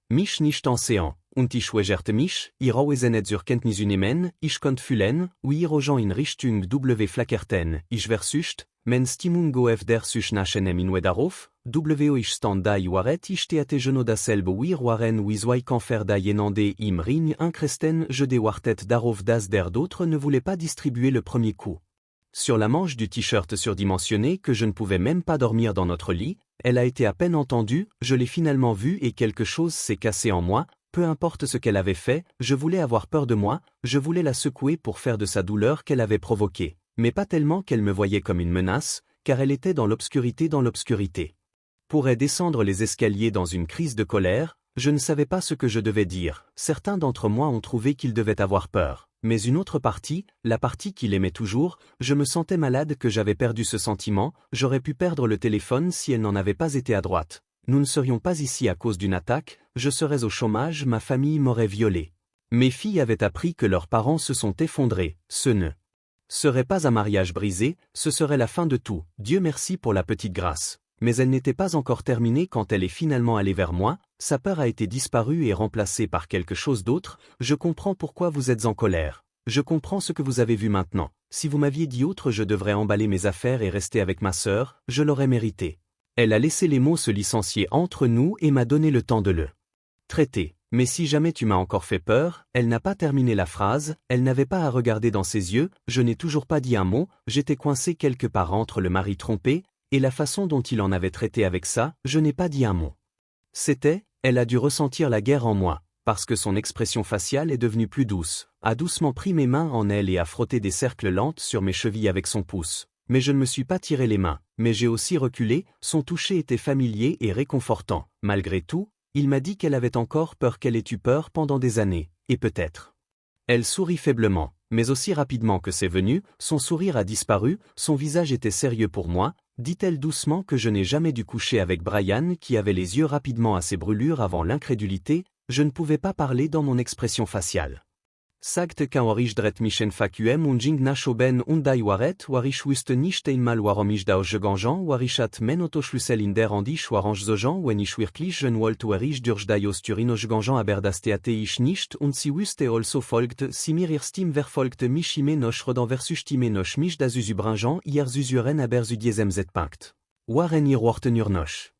mich nicht ansehen, und ich weigerte mich, ihr Auesenet zur Kenntnis nehmen, ich konnte fühlen, wie ihre Augen in Richtung W flackerten, ich versucht, men Stimmung auf der sich nachenem in darauf, W ich stand da waret ich steate genoux dasselbe wir waren wie zwei Kämpfer da jenande im Ring incresten je de wartet darauf das der d'autres ne voulait pas distribuer le premier coup. Sur la manche du t-shirt surdimensionné que je ne pouvais même pas dormir dans notre lit, elle a été à peine entendue, je l'ai finalement vue et quelque chose s'est cassé en moi, peu importe ce qu'elle avait fait, je voulais avoir peur de moi, je voulais la secouer pour faire de sa douleur qu'elle avait provoquée, mais pas tellement qu'elle me voyait comme une menace, car elle était dans l'obscurité. Pourrait descendre les escaliers dans une crise de colère, je ne savais pas ce que je devais dire, certains d'entre moi ont trouvé qu'ils devaient avoir peur, Mais une autre partie, la partie qu'il aimait toujours, je me sentais malade que j'avais perdu ce sentiment, j'aurais pu perdre le téléphone si elle n'en avait pas été à droite. Nous ne serions pas ici à cause d'une attaque, je serais au chômage, ma famille m'aurait violé. Mes filles avaient appris que leurs parents se sont effondrés, ce ne serait pas un mariage brisé, ce serait la fin de tout, Dieu merci pour la petite grâce. Mais elle n'était pas encore terminée quand elle est finalement allée vers moi, sa peur a été disparue et remplacée par quelque chose d'autre, je comprends pourquoi vous êtes en colère. Je comprends ce que vous avez vu maintenant. Si vous m'aviez dit autre, je devrais emballer mes affaires et rester avec ma sœur, je l'aurais mérité. Elle a laissé les mots se licencier entre nous et m'a donné le temps de le traiter. Mais si jamais tu m'as encore fait peur, elle n'a pas terminé la phrase, elle n'avait pas à regarder dans ses yeux, je n'ai toujours pas dit un mot, j'étais coincé quelque part entre le mari trompé, et la façon dont il en avait traité avec ça, je n'ai pas dit un mot. C'était, elle a dû ressentir la guerre en moi, parce que son expression faciale est devenue plus douce, a doucement pris mes mains en elle et a frotté des cercles lents sur mes chevilles avec son pouce. Mais je ne me suis pas tiré les mains, mais j'ai aussi reculé, son toucher était familier et réconfortant. Malgré tout, il m'a dit qu'elle avait encore peur qu'elle ait eu peur pendant des années, et peut-être. Elle sourit faiblement, mais aussi rapidement que c'est venu, son sourire a disparu, son visage était sérieux pour moi, dit-elle doucement que je n'ai jamais dû coucher avec Brian qui avait les yeux rapidement à ses brûlures avant l'incrédulité, je ne pouvais pas parler dans mon expression faciale. Sagt qu'un orisch dret michen facuem und jing nachoben undai waret warish wüste nicht einmal warum ich da ganjan warishat men otoschlüssel in der andisch warange zojan wenn ich wirklich gen wollt warish durch daios turinosch ganjan aberdasteate ich nicht und si wüste also folgt si mir irstim verfolgt mich imenosch rodan versustim enosch mich da zuzubrinjan hier zuzuren aberzudiesem zetpunkt. Waren ihr wortenurnosch.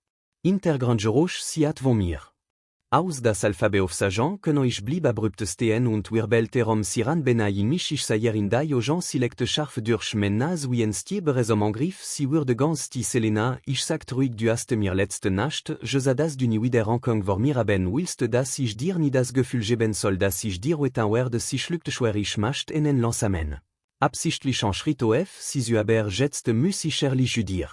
Intergrangeroch siat von mir. Aus das Alphabet aufsagen können ich blieb abrupt stehen und wirbelterom siran benayin mich ich sayer in dai ojan silekt scharf durch mennaz wien stieberesom angriff si würde ganz die Selena ich sagt ruhig du hast mir letzte Nacht je sadas du wieder ankong vor mir haben willst das ich dir nie das Gefühl geben soll dass ich dir wetan werde si schluckt schwerisch macht enen lansamen. Absichtlich en schritt auf si zu aber jetzt muss ich ehrlich dir.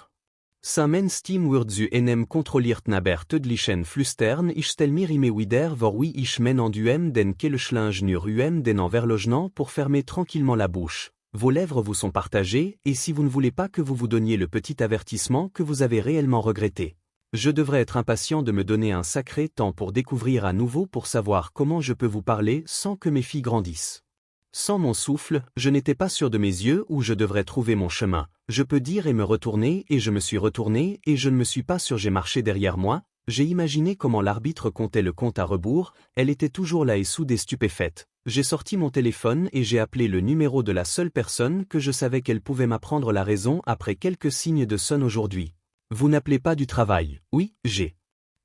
Samen stim wird zu enem kontrolliert naber tödlichen flüstern ich stell mir immer wieder vor wie ich men en duem den kelechlinge nur uem den en verlogenant pour fermer tranquillement la bouche. Vos lèvres vous sont partagées et si vous ne voulez pas que vous vous donniez le petit avertissement que vous avez réellement regretté. Je devrais être impatient de me donner un sacré temps pour découvrir à nouveau pour savoir comment je peux vous parler sans que mes filles grandissent. Sans mon souffle, je n'étais pas sûr de mes yeux où je devrais trouver mon chemin. Je peux dire et me retourner et je me suis retourné et je ne me suis pas sûr j'ai marché derrière moi, j'ai imaginé comment l'arbitre comptait le compte à rebours, elle était toujours là et soudée stupéfaite. J'ai sorti mon téléphone et j'ai appelé le numéro de la seule personne que je savais qu'elle pouvait m'apprendre la raison après quelques signes de sonne aujourd'hui. Vous n'appelez pas du travail. Oui, j'ai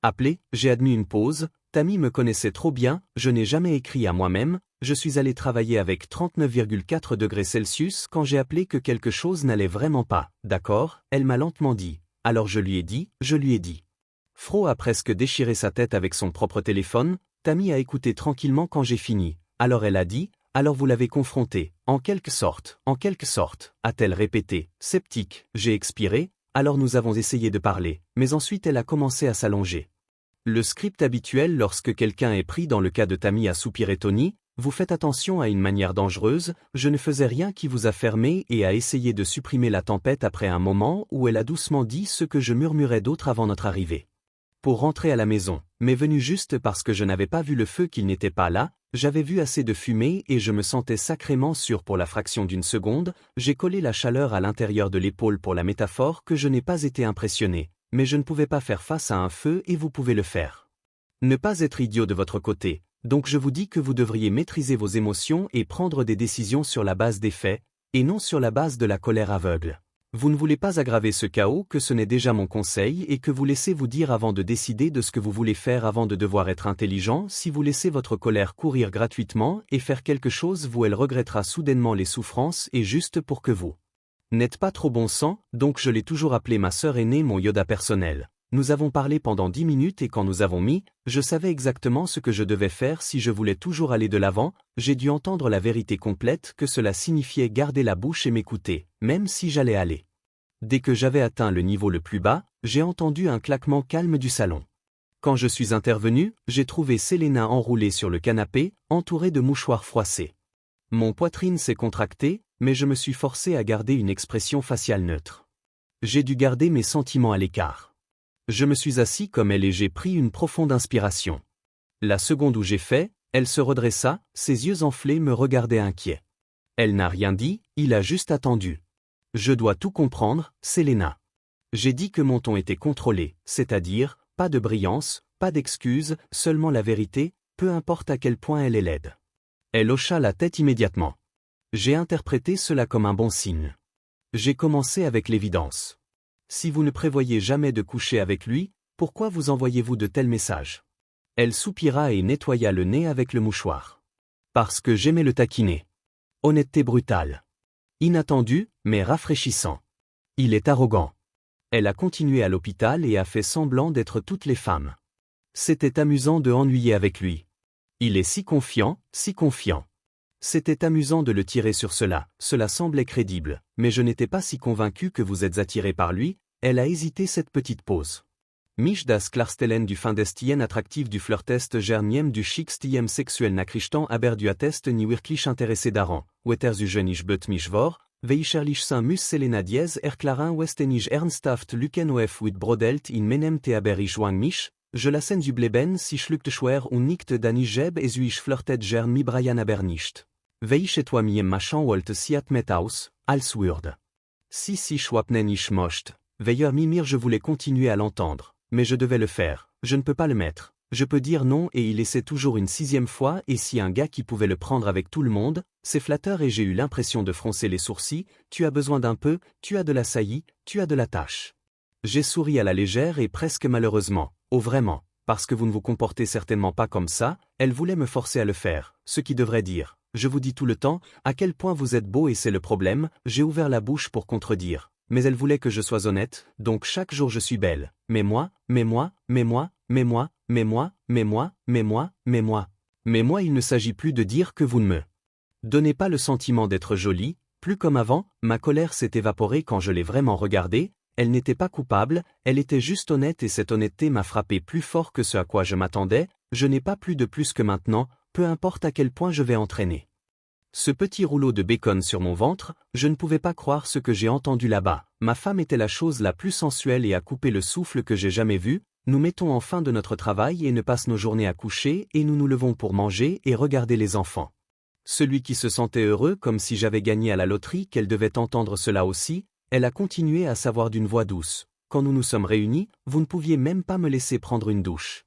appelé, j'ai admis une pause, Tammy me connaissait trop bien, je n'ai jamais écrit à moi-même, je suis allé travailler avec 39,4 degrés Celsius quand j'ai appelé que quelque chose n'allait vraiment pas, d'accord, elle m'a lentement dit, alors je lui ai dit. Fro a presque déchiré sa tête avec son propre téléphone, Tammy a écouté tranquillement quand j'ai fini, alors elle a dit, alors vous l'avez confronté, en quelque sorte, a-t-elle répété, sceptique, j'ai expiré, alors nous avons essayé de parler, mais ensuite elle a commencé à s'allonger. Le script habituel lorsque quelqu'un est pris dans le cas de Tammy a soupiré Tony, vous faites attention à une manière dangereuse, je ne faisais rien qui vous a fermé et a essayé de supprimer la tempête après un moment où elle a doucement dit ce que je murmurais d'autre avant notre arrivée. Pour rentrer à la maison, mais venu juste parce que je n'avais pas vu le feu qu'il n'était pas là, j'avais vu assez de fumée et je me sentais sacrément sûr pour la fraction d'une seconde, j'ai collé la chaleur à l'intérieur de l'épaule pour la métaphore que je n'ai pas été impressionné. Mais je ne pouvais pas faire face à un feu et vous pouvez le faire. Ne pas être idiot de votre côté, donc je vous dis que vous devriez maîtriser vos émotions et prendre des décisions sur la base des faits, et non sur la base de la colère aveugle. Vous ne voulez pas aggraver ce chaos que ce n'est déjà mon conseil et que vous laissez vous dire avant de décider de ce que vous voulez faire avant de devoir être intelligent si vous laissez votre colère courir gratuitement et faire quelque chose vous elle regrettera soudainement les souffrances et juste pour que vous n'êtes pas trop bon sang, donc je l'ai toujours appelé ma sœur aînée mon Yoda personnel. Nous avons parlé pendant 10 minutes et quand nous avons mis, je savais exactement ce que je devais faire si je voulais toujours aller de l'avant, j'ai dû entendre la vérité complète que cela signifiait garder la bouche et m'écouter, même si j'allais aller. Dès que j'avais atteint le niveau le plus bas, j'ai entendu un claquement calme du salon. Quand je suis intervenu, j'ai trouvé Selena enroulée sur le canapé, entourée de mouchoirs froissés. Mon poitrine s'est contractée, mais je me suis forcé à garder une expression faciale neutre. J'ai dû garder mes sentiments à l'écart. Je me suis assis comme elle et j'ai pris une profonde inspiration. La seconde où j'ai fait, elle se redressa, ses yeux enflés me regardaient inquiets. Elle n'a rien dit, il a juste attendu. Je dois tout comprendre, Selena. J'ai dit que mon ton était contrôlé, c'est-à-dire, pas de brillance, pas d'excuses, seulement la vérité, peu importe à quel point elle est laide. Elle hocha la tête immédiatement. J'ai interprété cela comme un bon signe. J'ai commencé avec l'évidence. Si vous ne prévoyez jamais de coucher avec lui, pourquoi vous envoyez-vous de tels messages? Elle soupira et nettoya le nez avec le mouchoir. Parce que j'aimais le taquiner. Honnêteté brutale. Inattendu, mais rafraîchissant. Il est arrogant. Elle a continué à l'hôpital et a fait semblant d'être toutes les femmes. C'était amusant de ennuyer avec lui. Il est si confiant, si confiant. C'était amusant de le tirer sur cela, cela semblait crédible, mais je n'étais pas si convaincu que vous êtes attiré par lui. Elle a hésité cette petite pause. Mich das klarstellen du Findestien attractif du Flirtest gerniem du Schickstiem sexuell Nachrichten aber du Attest nie wirklich intéressé daran, wetter zu ich bet mich vor, weicherlich sein muss Selena Diez erklaren westenich ernsthaft Lücken of with brodelt in menem te aber ich wang mich, je la scène du bleben si schluckt schwer und nicht dani jeb es ich flirtet gern mi Brian aber nicht. Weich et toi miem machan wolt siat met aus, als würde. Si schwapnen ich mocht, veilleur mimir je voulais continuer à l'entendre. Mais je devais le faire, je ne peux pas le mettre. Je peux dire non et il essaie toujours une sixième fois et si un gars qui pouvait le prendre avec tout le monde, c'est flatteur et j'ai eu l'impression de froncer les sourcils, tu as besoin d'un peu, tu as de la saillie, tu as de la tâche. J'ai souri à la légère et presque malheureusement, oh vraiment, parce que vous ne vous comportez certainement pas comme ça, elle voulait me forcer à le faire, ce qui devrait dire, je vous dis tout le temps, à quel point vous êtes beau et c'est le problème, j'ai ouvert la bouche pour contredire. Mais elle voulait que je sois honnête, donc chaque jour je suis belle. Mais moi, mais moi, mais moi, mais moi, mais moi, mais moi, mais moi, mais moi. Mais moi il ne s'agit plus de dire que vous ne me donnez pas le sentiment d'être jolie, plus comme avant, ma colère s'est évaporée quand je l'ai vraiment regardée, elle n'était pas coupable, elle était juste honnête et cette honnêteté m'a frappé plus fort que ce à quoi je m'attendais, je n'ai pas plus de plus que maintenant, peu importe à quel point je vais entraîner. Ce petit rouleau de bacon sur mon ventre, je ne pouvais pas croire ce que j'ai entendu là-bas. Ma femme était la chose la plus sensuelle et à couper le souffle que j'ai jamais vue. Nous mettons en fin de notre travail et ne passons nos journées à coucher et nous nous levons pour manger et regarder les enfants. Celui qui se sentait heureux comme si j'avais gagné à la loterie qu'elle devait entendre cela aussi, elle a continué à savoir d'une voix douce. Quand nous nous sommes réunis, vous ne pouviez même pas me laisser prendre une douche.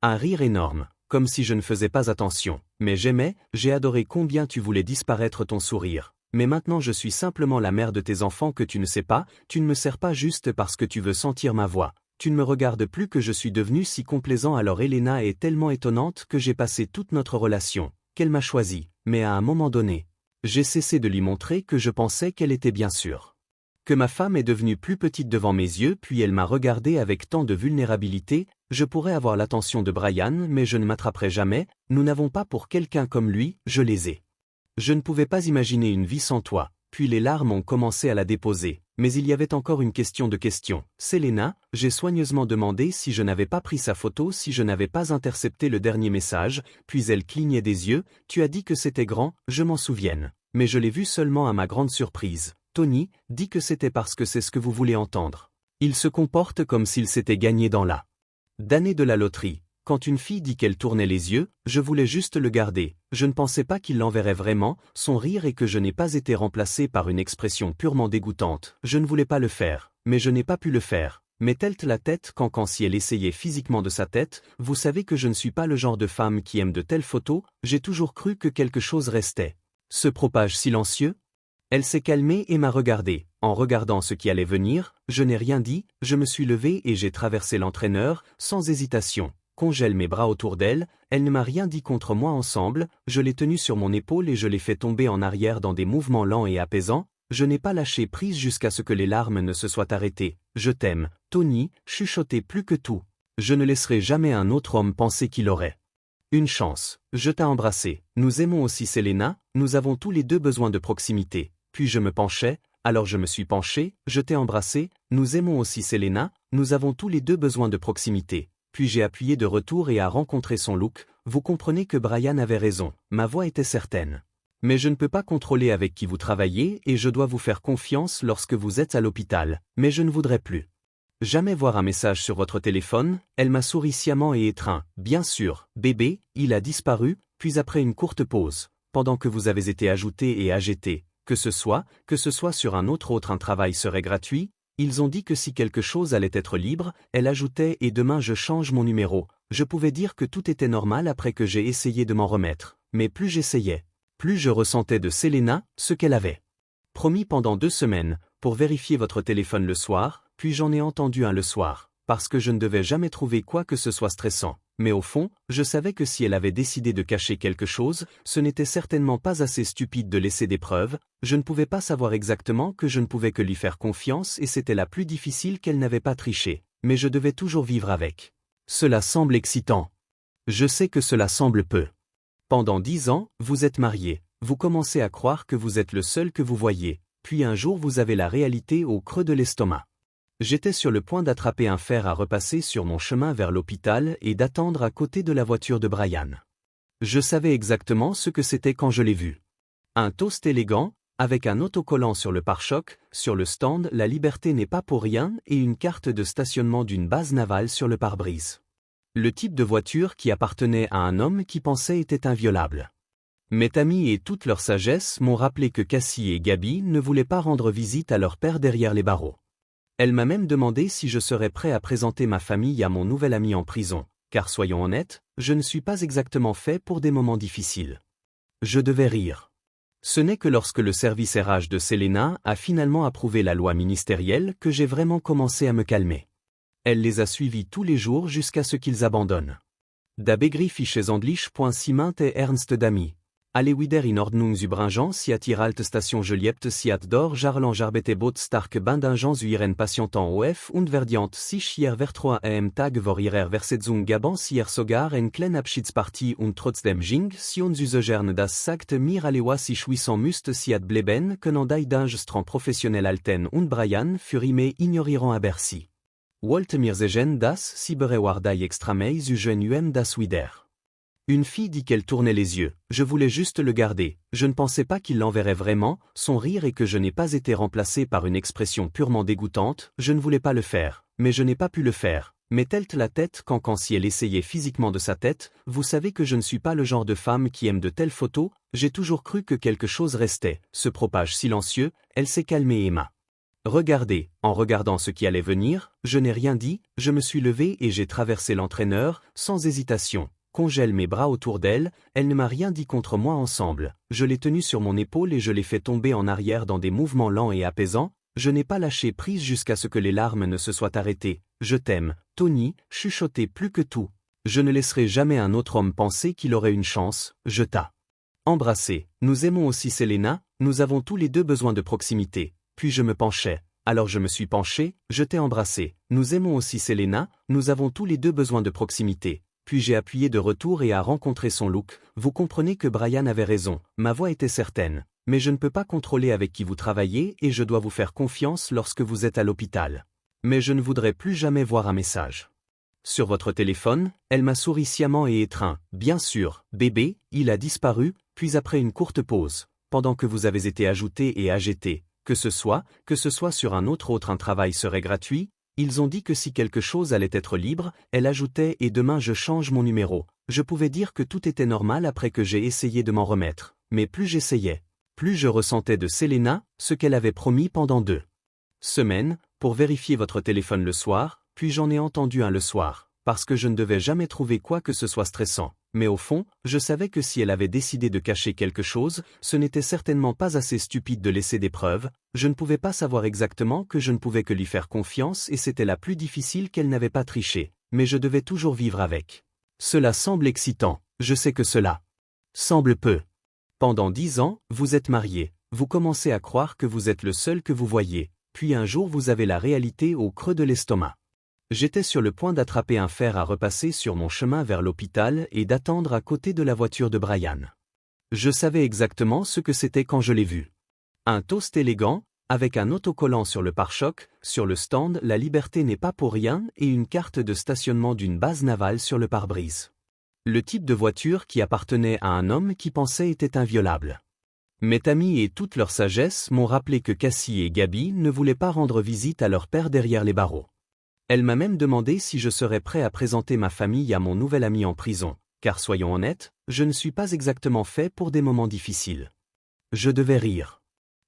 Un rire énorme. Comme si je ne faisais pas attention, mais j'aimais, j'ai adoré combien tu voulais disparaître ton sourire. Mais maintenant je suis simplement la mère de tes enfants que tu ne sais pas, tu ne me sers pas juste parce que tu veux sentir ma voix. Tu ne me regardes plus que je suis devenu si complaisant alors Elena est tellement étonnante que j'ai passé toute notre relation, qu'elle m'a choisi, mais à un moment donné, j'ai cessé de lui montrer que je pensais qu'elle était bien sûre. Que ma femme est devenue plus petite devant mes yeux puis elle m'a regardé avec tant de vulnérabilité, je pourrais avoir l'attention de Brian mais je ne m'attraperai jamais, nous n'avons pas pour quelqu'un comme lui, je les ai. Je ne pouvais pas imaginer une vie sans toi, puis les larmes ont commencé à la déposer, mais il y avait encore une question de question. Selena, j'ai soigneusement demandé si je n'avais pas pris sa photo si je n'avais pas intercepté le dernier message, puis elle clignait des yeux, tu as dit que c'était grand, je m'en souvienne. Mais je l'ai vu seulement à ma grande surprise. Tony, dit que c'était parce que c'est ce que vous voulez entendre. Il se comporte comme s'il s'était gagné dans la damnée de la loterie. Quand une fille dit qu'elle tournait les yeux, je voulais juste le garder, je ne pensais pas qu'il l'enverrait vraiment, son rire et que je n'ai pas été remplacé par une expression purement dégoûtante, je ne voulais pas le faire, mais je n'ai pas pu le faire. Mais telle la tête quand si elle essayait physiquement de sa tête, vous savez que je ne suis pas le genre de femme qui aime de telles photos, j'ai toujours cru que quelque chose restait. Ce propage silencieux. Elle s'est calmée et m'a regardé. En regardant ce qui allait venir, je n'ai rien dit, je me suis levé et j'ai traversé l'entraîneur, sans hésitation. Congèle mes bras autour d'elle, elle ne m'a rien dit contre moi ensemble, je l'ai tenue sur mon épaule et je l'ai fait tomber en arrière dans des mouvements lents et apaisants, je n'ai pas lâché prise jusqu'à ce que les larmes ne se soient arrêtées. Je t'aime, Tony, chuchotait plus que tout. Je ne laisserai jamais un autre homme penser qu'il aurait une chance. Je t'ai embrassé. Nous aimons aussi Selena, nous avons tous les deux besoin de proximité. Puis je me penchais, alors je me suis penché, je t'ai embrassé, nous aimons aussi Selena, nous avons tous les deux besoin de proximité. Puis j'ai appuyé de retour et a rencontré son look, vous comprenez que Brian avait raison, ma voix était certaine. Mais je ne peux pas contrôler avec qui vous travaillez et je dois vous faire confiance lorsque vous êtes à l'hôpital, mais je ne voudrais plus jamais voir un message sur votre téléphone. Elle m'a souri sciemment et étreint. Bien sûr, bébé, il a disparu, puis après une courte pause, pendant que vous avez été ajouté et AGT, que ce soit sur un autre un travail serait gratuit. Ils ont dit que si quelque chose allait être libre, elle ajoutait et demain je change mon numéro. Je pouvais dire que tout était normal après que j'ai essayé de m'en remettre, mais plus j'essayais, plus je ressentais de Selena ce qu'elle avait promis pendant 2 semaines, pour vérifier votre téléphone le soir, puis j'en ai entendu un le soir, parce que je ne devais jamais trouver quoi que ce soit stressant. Mais au fond, je savais que si elle avait décidé de cacher quelque chose, ce n'était certainement pas assez stupide de laisser des preuves. Je ne pouvais pas savoir exactement que je ne pouvais que lui faire confiance et c'était la plus difficile qu'elle n'avait pas triché, mais je devais toujours vivre avec. Cela semble excitant. Je sais que cela semble peu. Pendant 10 ans, vous êtes mariés, vous commencez à croire que vous êtes le seul que vous voyez, puis un jour vous avez la réalité au creux de l'estomac. J'étais sur le point d'attraper un fer à repasser sur mon chemin vers l'hôpital et d'attendre à côté de la voiture de Brian. Je savais exactement ce que c'était quand je l'ai vu. Un toast élégant, avec un autocollant sur le pare-choc, sur le stand « La liberté n'est pas pour rien » et une carte de stationnement d'une base navale sur le pare-brise. Le type de voiture qui appartenait à un homme qui pensait était inviolable. Mes amis et toute leur sagesse m'ont rappelé que Cassie et Gabi ne voulaient pas rendre visite à leur père derrière les barreaux. Elle m'a même demandé si je serais prêt à présenter ma famille à mon nouvel ami en prison, car soyons honnêtes, je ne suis pas exactement fait pour des moments difficiles. Je devais rire. Ce n'est que lorsque le service RH de Selena a finalement approuvé la loi ministérielle que j'ai vraiment commencé à me calmer. Elle les a suivis tous les jours jusqu'à ce qu'ils abandonnent. Da begriffisches Englisch.ciment et Ernst Dami. Alle wieder in Ordnung Zubringen siat ihr alte Station geliebt siat dor jarlan jarbete bot starke Bindingen zu ihren Patienten of und verdiant sich hier vertroi am Tag vor ihrer Versetzung gaben sier sogar en kleine Abschiedspartie und trotzdem ging sion süßegern das sagt mir alewa si jouissant müsst siat bleben können dinge strand professionnel alten und Brian für ime ignorierant à Bercy. Walt mir segen das sibere wardai extramei zu das wieder. Une fille dit qu'elle tournait les yeux, je voulais juste le garder, je ne pensais pas qu'il l'enverrait vraiment, son rire et que je n'ai pas été remplacé par une expression purement dégoûtante, je ne voulais pas le faire, mais je n'ai pas pu le faire. Mais telle la tête quand si elle essayait physiquement de sa tête, vous savez que je ne suis pas le genre de femme qui aime de telles photos, j'ai toujours cru que quelque chose restait, se propage silencieux, elle s'est calmée et m'a regardé, en regardant ce qui allait venir, je n'ai rien dit, je me suis levé et j'ai traversé l'entraîneur, sans hésitation. Congèle mes bras autour d'elle, elle ne m'a rien dit contre moi ensemble, je l'ai tenue sur mon épaule et je l'ai fait tomber en arrière dans des mouvements lents et apaisants, je n'ai pas lâché prise jusqu'à ce que les larmes ne se soient arrêtées. Je t'aime, Tony, chuchotait plus que tout. Je ne laisserai jamais un autre homme penser qu'il aurait une chance, je t'ai embrassé. Nous aimons aussi Selena, nous avons tous les deux besoin de proximité. Puis je me penchais, alors je me suis penché, je t'ai embrassé. Nous aimons aussi Selena, nous avons tous les deux besoin de proximité. Puis j'ai appuyé de retour et a rencontré son look. Vous comprenez que Brian avait raison, ma voix était certaine. Mais je ne peux pas contrôler avec qui vous travaillez et je dois vous faire confiance lorsque vous êtes à l'hôpital. Mais je ne voudrais plus jamais voir un message sur votre téléphone. Elle m'a souri sciemment et étreint. Bien sûr, bébé, il a disparu, puis après une courte pause, pendant que vous avez été ajouté et AGT, que ce soit sur un autre un travail serait gratuit. Ils ont dit que si quelque chose allait être libre, elle ajoutait et demain je change mon numéro. Je pouvais dire que tout était normal après que j'ai essayé de m'en remettre, mais plus j'essayais, plus je ressentais de Selena ce qu'elle avait promis pendant 2 semaines, pour vérifier votre téléphone le soir, puis j'en ai entendu un le soir, parce que je ne devais jamais trouver quoi que ce soit stressant. Mais au fond, je savais que si elle avait décidé de cacher quelque chose, ce n'était certainement pas assez stupide de laisser des preuves. Je ne pouvais pas savoir exactement que je ne pouvais que lui faire confiance et c'était la plus difficile qu'elle n'avait pas triché, mais je devais toujours vivre avec. Cela semble excitant, je sais que cela semble peu. Pendant 10 ans, vous êtes mariés, vous commencez à croire que vous êtes le seul que vous voyez, puis un jour vous avez la réalité au creux de l'estomac. J'étais sur le point d'attraper un fer à repasser sur mon chemin vers l'hôpital et d'attendre à côté de la voiture de Brian. Je savais exactement ce que c'était quand je l'ai vu. Un toast élégant, avec un autocollant sur le pare-choc, sur le stand « La liberté n'est pas pour rien » et une carte de stationnement d'une base navale sur le pare-brise. Le type de voiture qui appartenait à un homme qui pensait était inviolable. Mes amis et toute leur sagesse m'ont rappelé que Cassie et Gabi ne voulaient pas rendre visite à leur père derrière les barreaux. Elle m'a même demandé si je serais prêt à présenter ma famille à mon nouvel ami en prison, car soyons honnêtes, je ne suis pas exactement fait pour des moments difficiles. Je devais rire.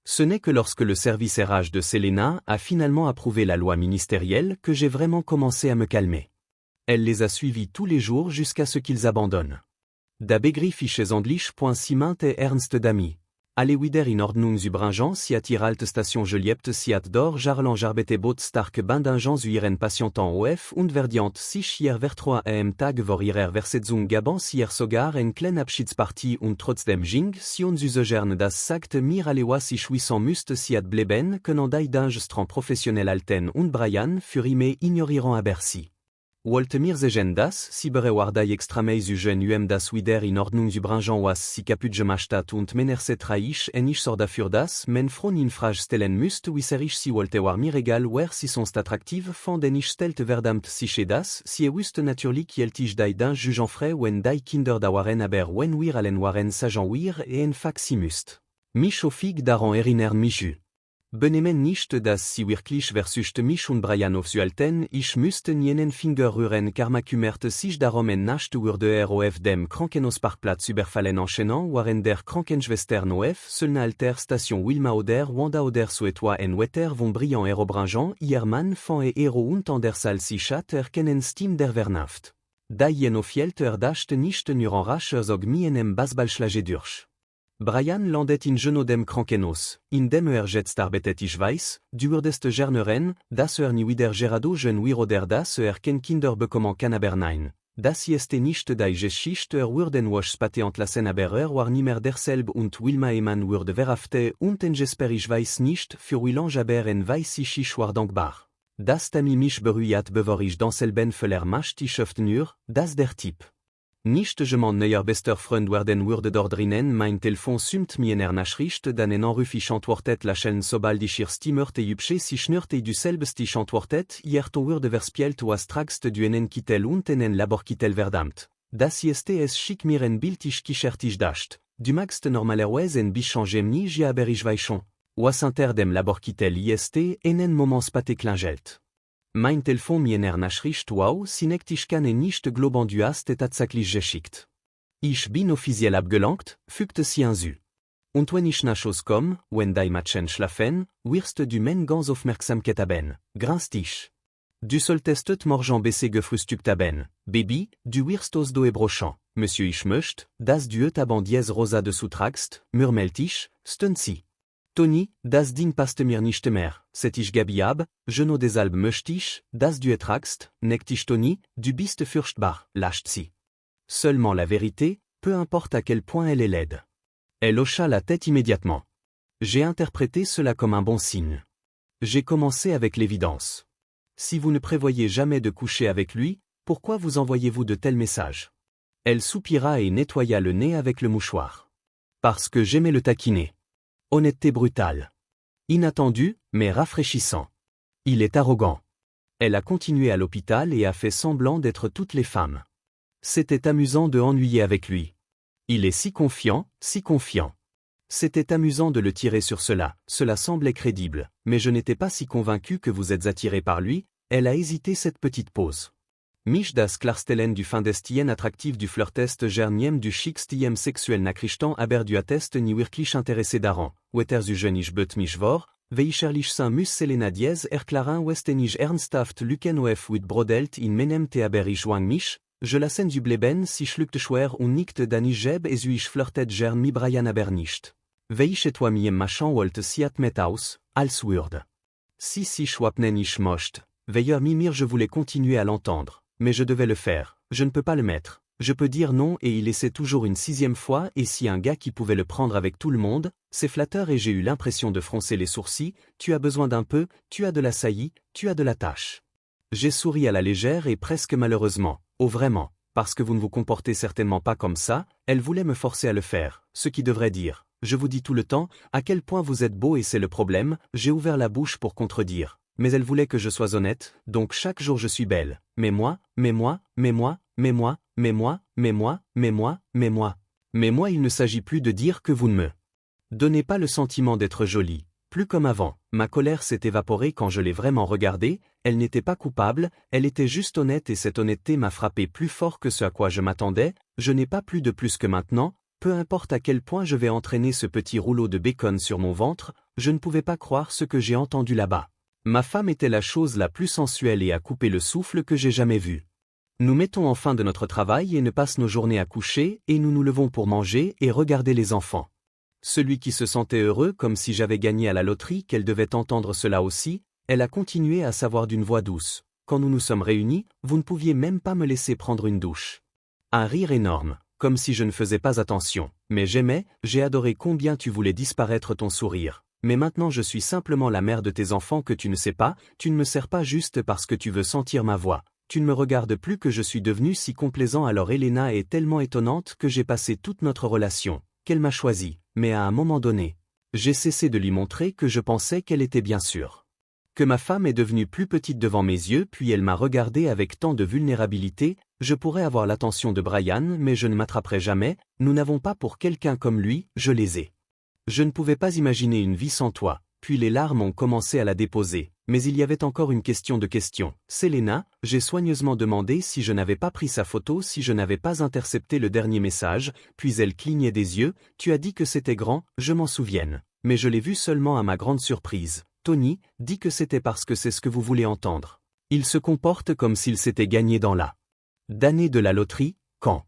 Ce n'est que lorsque le service RH de Selena a finalement approuvé la loi ministérielle que j'ai vraiment commencé à me calmer. Elle les a suivis tous les jours jusqu'à ce qu'ils abandonnent. Da begriffisches Englisch.ciment et Ernst Dami. Alle wieder in Ordnung Zubringen siat ihr alte Station geliebt siat dor jarlan jarbete bot stark bindingen zu ihren Patienten of und verdiant sich hier vertroi am Tag vor ihrer Versetzung gaben sier sogar en kleine Abschiedspartie und trotzdem ging sion süßegern das sagte mir alewa si jouissant müsste siat bleben können dinge strand professionnel Alten und Brian für ime ignorierant à Bercy. Walt mir segen das, si berewardai extrameis ugen das wieder in Ordnung Zubringen was si kapudge machtat und menerset reich en ich sorda für das, men fron in frage stellen müsst wisserich si wolte war mir egal wer si sonst attraktiv von den ich stellte verdamt si chez das, si wüste natürlich jeltig dai d'un jugeant frais wen dai kinder da waren aber wen wir allen waren sagen wir en fac si müst. Mich ofig daran erinner mich. Benemen nicht das si wirklich versuchte mich und Brian auf Alten ich müsste nienen Finger rühren car ma kümmerte sich darum en nacht wurde auf dem Krankenhausparkplatz überfallen enchaînant waren der Krankenschwestern auf selna alter Station Wilma oder Wanda oder Suetwa en wetter von brillant Aerobrangeant hier man fan et Ero und an der Saal si chat erkennen Steam der Vernaft. Da jen auf Jelter dachte nicht nur en racher zog mienem Basballschlage durch. Brian landet in genodem Krankenhaus, in dem jet starbetet ich weiß, du würdest gerneren, das ni wieder gerado gen wiroder das ken Kinder bekommen canabernein. Das jeste nicht dai geschichte würden wasch spate entlassen aber war nimmer derselb und Wilma Eman würde verhafte und en jesper ich weiß nicht für Willange aber en weiß ich war dankbar. Das tami mich berührt bevor ich dans selben Föller macht ich nur, das der Tipp. Nicht je m'en neuer bester Freund werden würde dordrinen mein Telefon sumt mir Nachricht dann en enrufich antwortet la chaîne sobald ich ihr stimmerte jubsche si schnürte du selbstich antwortet hier to würde verspielt was tragst du enen kittel und enen labor kittel verdammt. Das jeste es schick mir en biltig kischertig dascht. Du magst normalerweise en bichangem ni ja aber ich weichon. Was inter dem labor kittel ist enen moments pate klingelt. Mein Telefon miener Nachricht wow sinek ich kann nicht globan du hast et tatsächlich geschickt. Ich bin offiziell abgelangt, fügte sie hinzu. Und wenn ich nachos komm, wenn dai Matchen schlafen, wirst du men ganz Aufmerksamkeit haben, grinst ich. Du solltest morgen besser gefrühstückt haben, Baby, du wirst aus do ebrochant, Monsieur ich möcht, dass du et aban dies rosa de soutragst, murmelt ich, stunt sie. Tony, das Ding passt mir nicht mehr, c'est ich Gabi ab, je no desalb möcht ich, dass du etragst, neckt ich Tony, du bist furchtbar, lâcht sie. Seulement la vérité, peu importe à quel point elle est laide. Elle hocha la tête immédiatement. J'ai interprété cela comme un bon signe. J'ai commencé avec l'évidence. Si vous ne prévoyez jamais de coucher avec lui, pourquoi vous envoyez-vous de tels messages? Elle soupira et nettoya le nez avec le mouchoir. Parce que j'aimais le taquiner. Honnêteté brutale. Inattendu, mais rafraîchissant. Il est arrogant. Elle a continué à l'hôpital et a fait semblant d'être toutes les femmes. C'était amusant de ennuyer avec lui. Il est si confiant, si confiant. C'était amusant de le tirer sur cela, cela semblait crédible, mais je n'étais pas si convaincu que vous êtes attiré par lui, elle a hésité cette petite pause. Mich das Klarstellen du Findestien attractif du Flirtest gerniem du Schickstiem sexuell Nachrichten aber du Attest ni wirklich intéressé daran, wetter zu ich bet mich vor, weicherlich sein muss Selena dies erklaren westenich ernsthaft Lücken of wit brodelt in menem te aber ich wang mich, je la scène du bleben si schluckte schwer und nickte dann ich jeb es ich flirtet gern mi Brian aber nicht. Weich et toi miem machan wollte siat met aus, als würde. Si schwapnen ich mocht, veilleur mimir je voulais continuer à l'entendre. Mais je devais le faire, je ne peux pas le mettre. Je peux dire non et il essaie toujours une sixième fois et si un gars qui pouvait le prendre avec tout le monde, c'est flatteur et j'ai eu l'impression de froncer les sourcils, tu as besoin d'un peu, tu as de la saillie, tu as de la tâche. J'ai souri à la légère et presque malheureusement, oh vraiment, parce que vous ne vous comportez certainement pas comme ça, elle voulait me forcer à le faire, ce qui devrait dire, je vous dis tout le temps, à quel point vous êtes beau et c'est le problème, j'ai ouvert la bouche pour contredire. Mais elle voulait que je sois honnête, donc chaque jour je suis belle. Mais moi, mais moi, mais moi, mais moi, mais moi, mais moi, mais moi, mais moi. Mais moi il ne s'agit plus de dire que vous ne me Donnez pas le sentiment d'être jolie. Plus comme avant, ma colère s'est évaporée quand je l'ai vraiment regardée, elle n'était pas coupable, elle était juste honnête et cette honnêteté m'a frappé plus fort que ce à quoi je m'attendais, je n'ai pas plus de plus que maintenant, peu importe à quel point je vais entraîner ce petit rouleau de bacon sur mon ventre, je ne pouvais pas croire ce que j'ai entendu là-bas. Ma femme était la chose la plus sensuelle et à couper le souffle que j'ai jamais vue. Nous mettons enfin de notre travail et ne passons nos journées à coucher et nous nous levons pour manger et regarder les enfants. Celui qui se sentait heureux comme si j'avais gagné à la loterie qu'elle devait entendre cela aussi, elle a continué à savoir d'une voix douce. Quand nous nous sommes réunis, vous ne pouviez même pas me laisser prendre une douche. Un rire énorme, comme si je ne faisais pas attention. Mais j'aimais, j'ai adoré combien tu voulais disparaître ton sourire. Mais maintenant je suis simplement la mère de tes enfants que tu ne sais pas, tu ne me sers pas juste parce que tu veux sentir ma voix. Tu ne me regardes plus que je suis devenu si complaisant alors Elena est tellement étonnante que j'ai passé toute notre relation, qu'elle m'a choisi. Mais à un moment donné, j'ai cessé de lui montrer que je pensais qu'elle était bien sûre. Que ma femme est devenue plus petite devant mes yeux puis elle m'a regardé avec tant de vulnérabilité, je pourrais avoir l'attention de Brian mais je ne m'attraperai jamais, nous n'avons pas pour quelqu'un comme lui, je les ai. Je ne pouvais pas imaginer une vie sans toi, puis les larmes ont commencé à la déposer, mais il y avait encore une question de question. Selena, j'ai soigneusement demandé si je n'avais pas pris sa photo si je n'avais pas intercepté le dernier message, puis elle clignait des yeux, tu as dit que c'était grand, je m'en souvienne. Mais je l'ai vu seulement à ma grande surprise. Tony, dit que c'était parce que c'est ce que vous voulez entendre. Il se comporte comme s'il s'était gagné dans la d'année de la loterie, quand